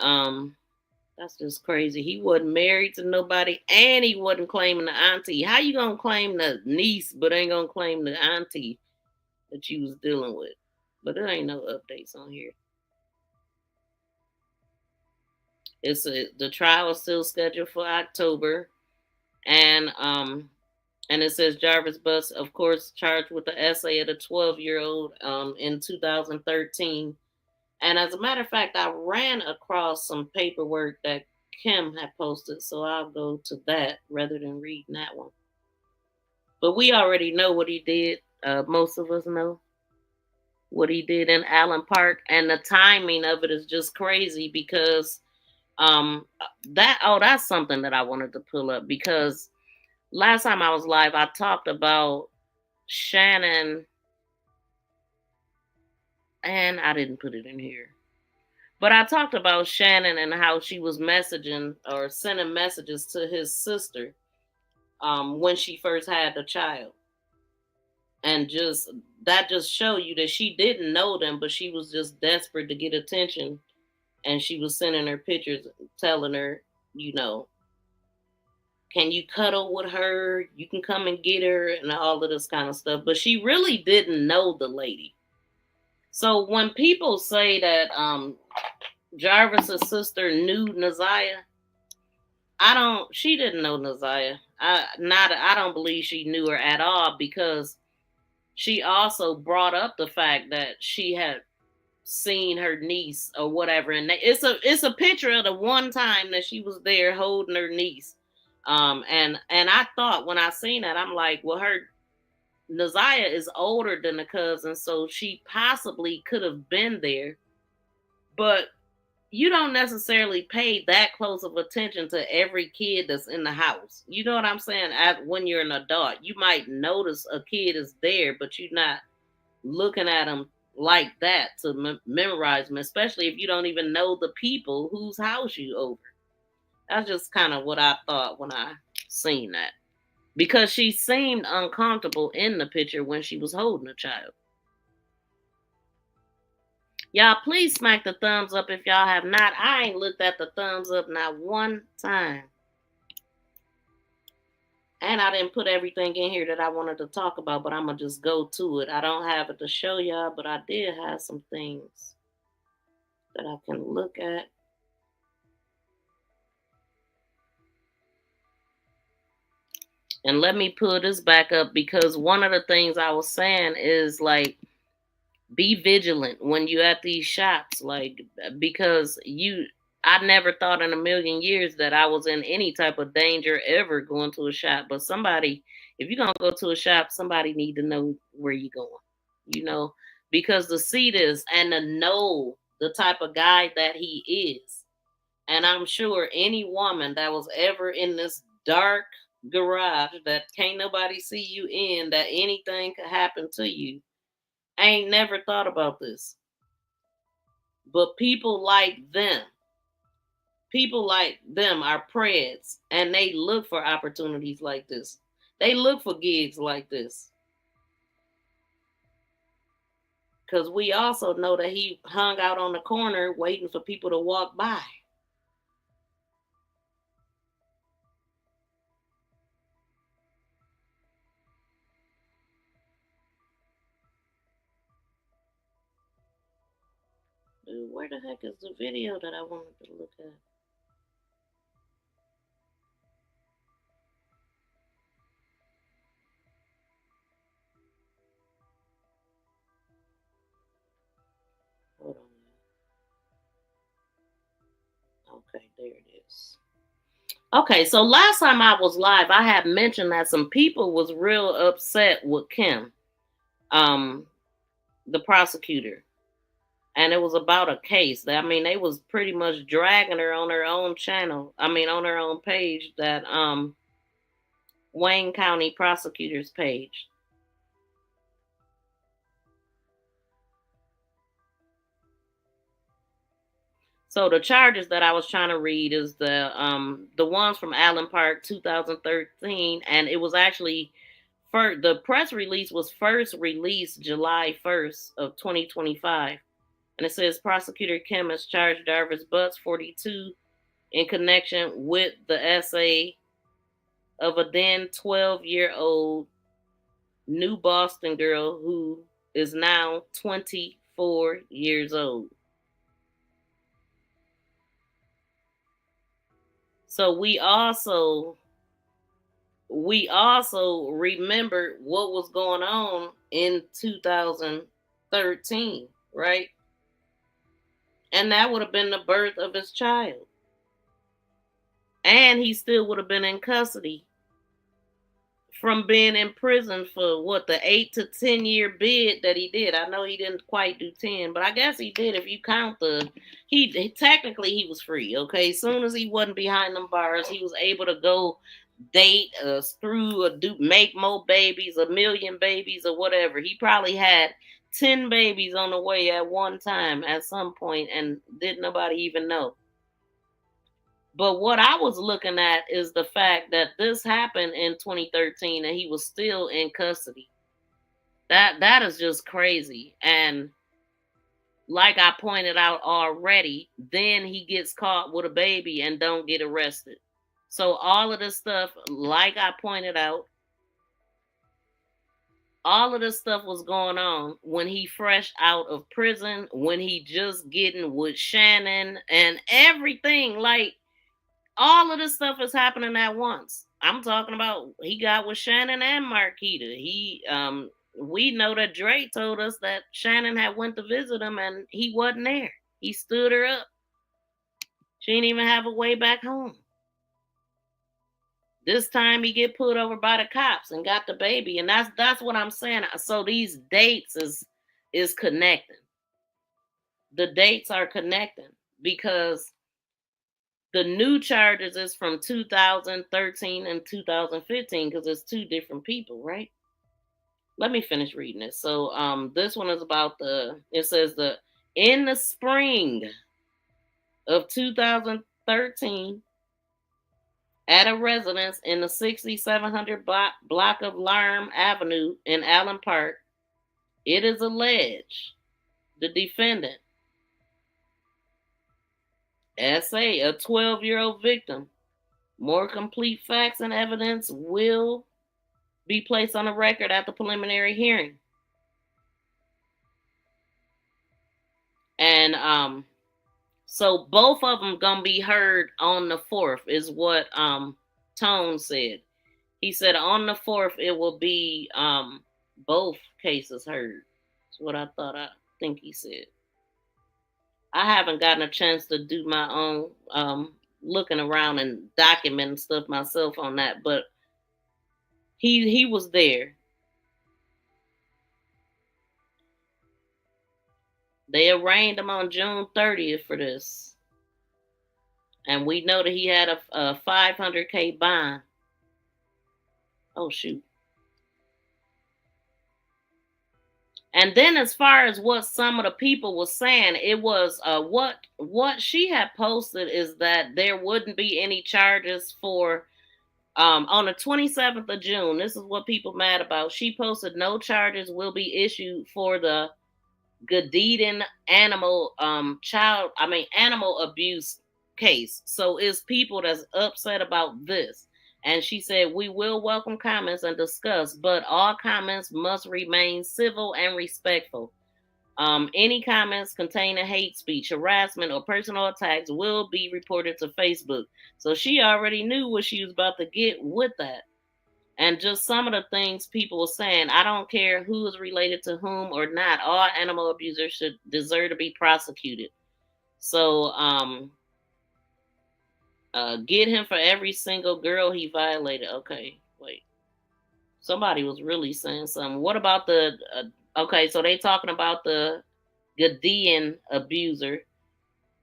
that's just crazy. He wasn't married to nobody, and he wasn't claiming the auntie. How you gonna claim the niece, but ain't gonna claim the auntie that you was dealing with? But there ain't no updates on here. The trial is still scheduled for October, and it says Jarvis Bus, of course, charged with the essay of the 12-year-old in 2013. And as a matter of fact, I ran across some paperwork that Kim had posted, so I'll go to that rather than reading that one. But we already know what he did. Most of us know what he did in Allen Park, and the timing of it is just crazy because that's something that I wanted to pull up, because last time I was live, I talked about Shannon, and I didn't put it in here. But I talked about Shannon and how she was messaging or sending messages to his sister when she first had the child. And that just showed you that she didn't know them, but she was just desperate to get attention. And she was sending her pictures, telling her, can you cuddle with her? You can come and get her and all of this kind of stuff. But she really didn't know the lady. So when people say that Jarvis's sister knew Naziah, she didn't know Naziah. I don't believe she knew her at all, because she also brought up the fact that she had seen her niece or whatever, and it's a picture of the one time that she was there holding her niece. And I thought when I seen that, I'm like, well, Naziah is older than the cousin, so she possibly could have been there, but you don't necessarily pay that close of attention to every kid that's in the house. You know what I'm saying? When you're an adult, you might notice a kid is there, but you're not looking at them like that to memorize them, especially if you don't even know the people whose house you over. That's just kind of what I thought when I seen that, because she seemed uncomfortable in the picture when she was holding a child. Y'all, please smack the thumbs up if y'all have not. I ain't looked at the thumbs up not one time. And I didn't put everything in here that I wanted to talk about, but I'm going to just go to it. I don't have it to show y'all, but I did have some things that I can look at. And let me pull this back up, because one of the things I was saying is, like, be vigilant when you're at these shops, like, because I never thought in a million years that I was in any type of danger ever going to a shop. But somebody, if you're going to go to a shop, somebody need to know where you're going, you know, because to see this and to know the type of guy that he is. And I'm sure any woman that was ever in this dark garage that can't nobody see you in, that anything could happen to you, ain't never thought about this. But people like them are preds, and they look for opportunities like this. They look for gigs like this. Because we also know that he hung out on the corner waiting for people to walk by. Dude, where the heck is the video that I wanted to look at? Hold on. Okay, there it is. Okay, so last time I was live, I had mentioned that some people was real upset with Kim, the prosecutor. And it was about a case. I mean, they was pretty much dragging her on her own channel. I mean, on her own page, that Wayne County prosecutor's page. So the charges that I was trying to read is the ones from Allen Park 2013, and it was actually the press release was first released July 1st of 2025. And it says prosecutor Kim has charged Darvis Butts, 42, in connection with the essay of a then 12-year-old New Boston girl who is now 24 years old. So we also remember what was going on in 2013, right? And that would have been the birth of his child. And he still would have been in custody from being in prison for what, the 8 to 10 year bid that he did. I know he didn't quite do 10, but I guess he did. If you count he technically he was free. Okay, as soon as he wasn't behind them bars, he was able to go date, screw, or make more babies, 1 million babies, or whatever. He probably had 10 babies on the way at one time at some point, and didn't nobody even know. But what I was looking at is the fact that this happened in 2013 and he was still in custody. That is just crazy. And like I pointed out already, then he gets caught with a baby and don't get arrested. So all of this stuff, like I pointed out, all of this stuff was going on when he fresh out of prison, when he just getting with Shannon and everything. Like, all of this stuff is happening at once. I'm talking about he got with Shannon and Marquita. We know that Dre told us that Shannon had went to visit him and he wasn't there. He stood her up. She didn't even have a way back home. This time he get pulled over by the cops and got the baby. And that's what I'm saying. So these dates is connecting. The dates are connecting because the new charges is from 2013 and 2015 because it's two different people, right? Let me finish reading it. So this one is about it says in the spring of 2013, at a residence in the 6700 block of Larm Avenue in Allen Park, it is alleged the defendant, S.A., a 12-year-old victim. More complete facts and evidence will be placed on the record at the preliminary hearing. And so both of them gonna be heard on the 4th is what Tone said. He said on the 4th it will be both cases heard. That's what I think he said. I haven't gotten a chance to do my own looking around and documenting stuff myself on that, but he was there. They arraigned him on June 30th for this. And we know that he had a $500K bond. Oh, shoot. And then as far as what some of the people were saying, it was what she had posted is that there wouldn't be any charges for on the 27th of June. This is what people mad about. She posted no charges will be issued for the Gadidin animal abuse case. So it's people that's upset about this. And she said, we will welcome comments and discuss, but all comments must remain civil and respectful. Any comments containing hate speech, harassment, or personal attacks will be reported to Facebook. So she already knew what she was about to get with that. And just some of the things people were saying, I don't care who is related to whom or not, all animal abusers should deserve to be prosecuted. So, get him for every single girl he violated. Okay, wait. Somebody was really saying something. What about the, okay, so they talking about the Ghanaian abuser.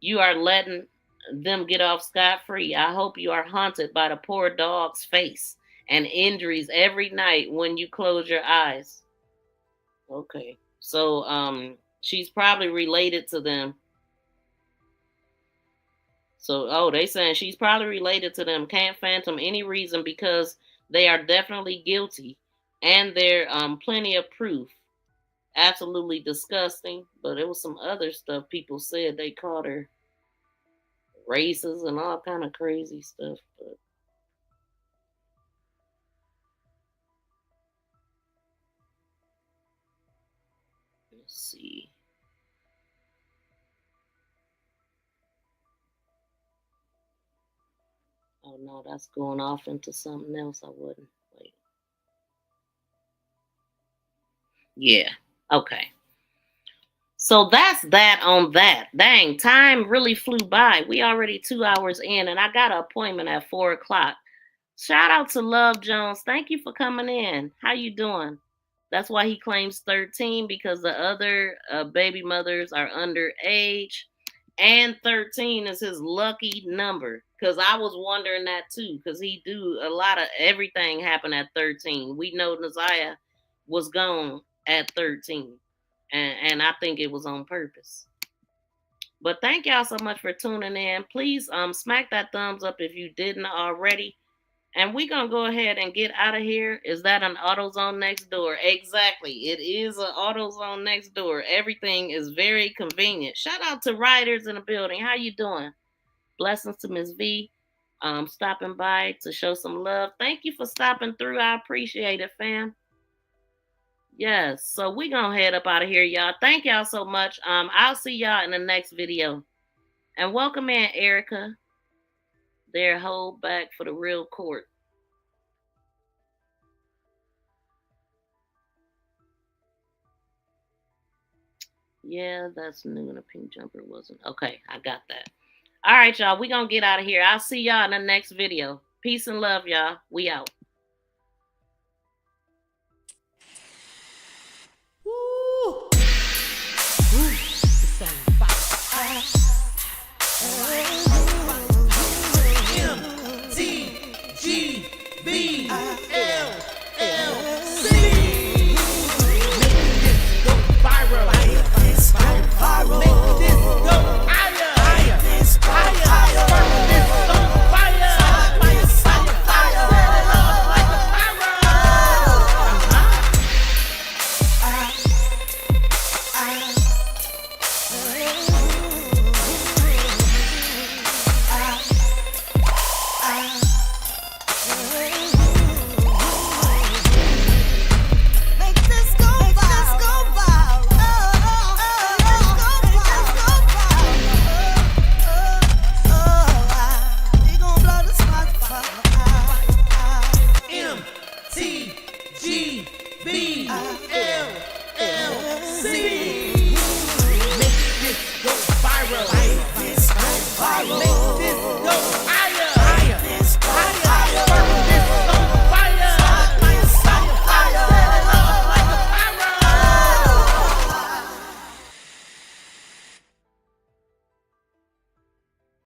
You are letting them get off scot-free. I hope you are haunted by the poor dog's face and injuries every night when you close your eyes. Okay. So she's probably related to them. So they saying she's probably related to them. Can't phantom any reason because they are definitely guilty and there plenty of proof. Absolutely disgusting. But there was some other stuff people said. They called her racist and all kind of crazy stuff. But let's see. Oh no, that's going off into something else. I wouldn't. Wait. Yeah. Okay. So that's that on that. Dang, time really flew by. We already 2 hours in, and I got an appointment at 4 o'clock. Shout out to Love Jones. Thank you for coming in. How you doing? That's why he claims 13 because the other baby mothers are underage. And 13 is his lucky number. Because I was wondering that too. Because he do a lot of everything happen at 13. We know Naziah was gone at 13. And I think it was on purpose. But thank y'all so much for tuning in. Please smack that thumbs up if you didn't already. And we're going to go ahead and get out of here. Is that an AutoZone next door? Exactly. It is an AutoZone next door. Everything is very convenient. Shout out to riders in the building. How you doing? Blessings to Ms. V. Stopping by to show some love. Thank you for stopping through. I appreciate it, fam. Yes. So we're going to head up out of here, y'all. Thank y'all so much. I'll see y'all in the next video. And welcome in, Erica. There, hold back for the real court. Yeah, that's new and a pink jumper wasn't. Okay, I got that. All right, y'all. We're going to get out of here. I'll see y'all in the next video. Peace and love, y'all. We out.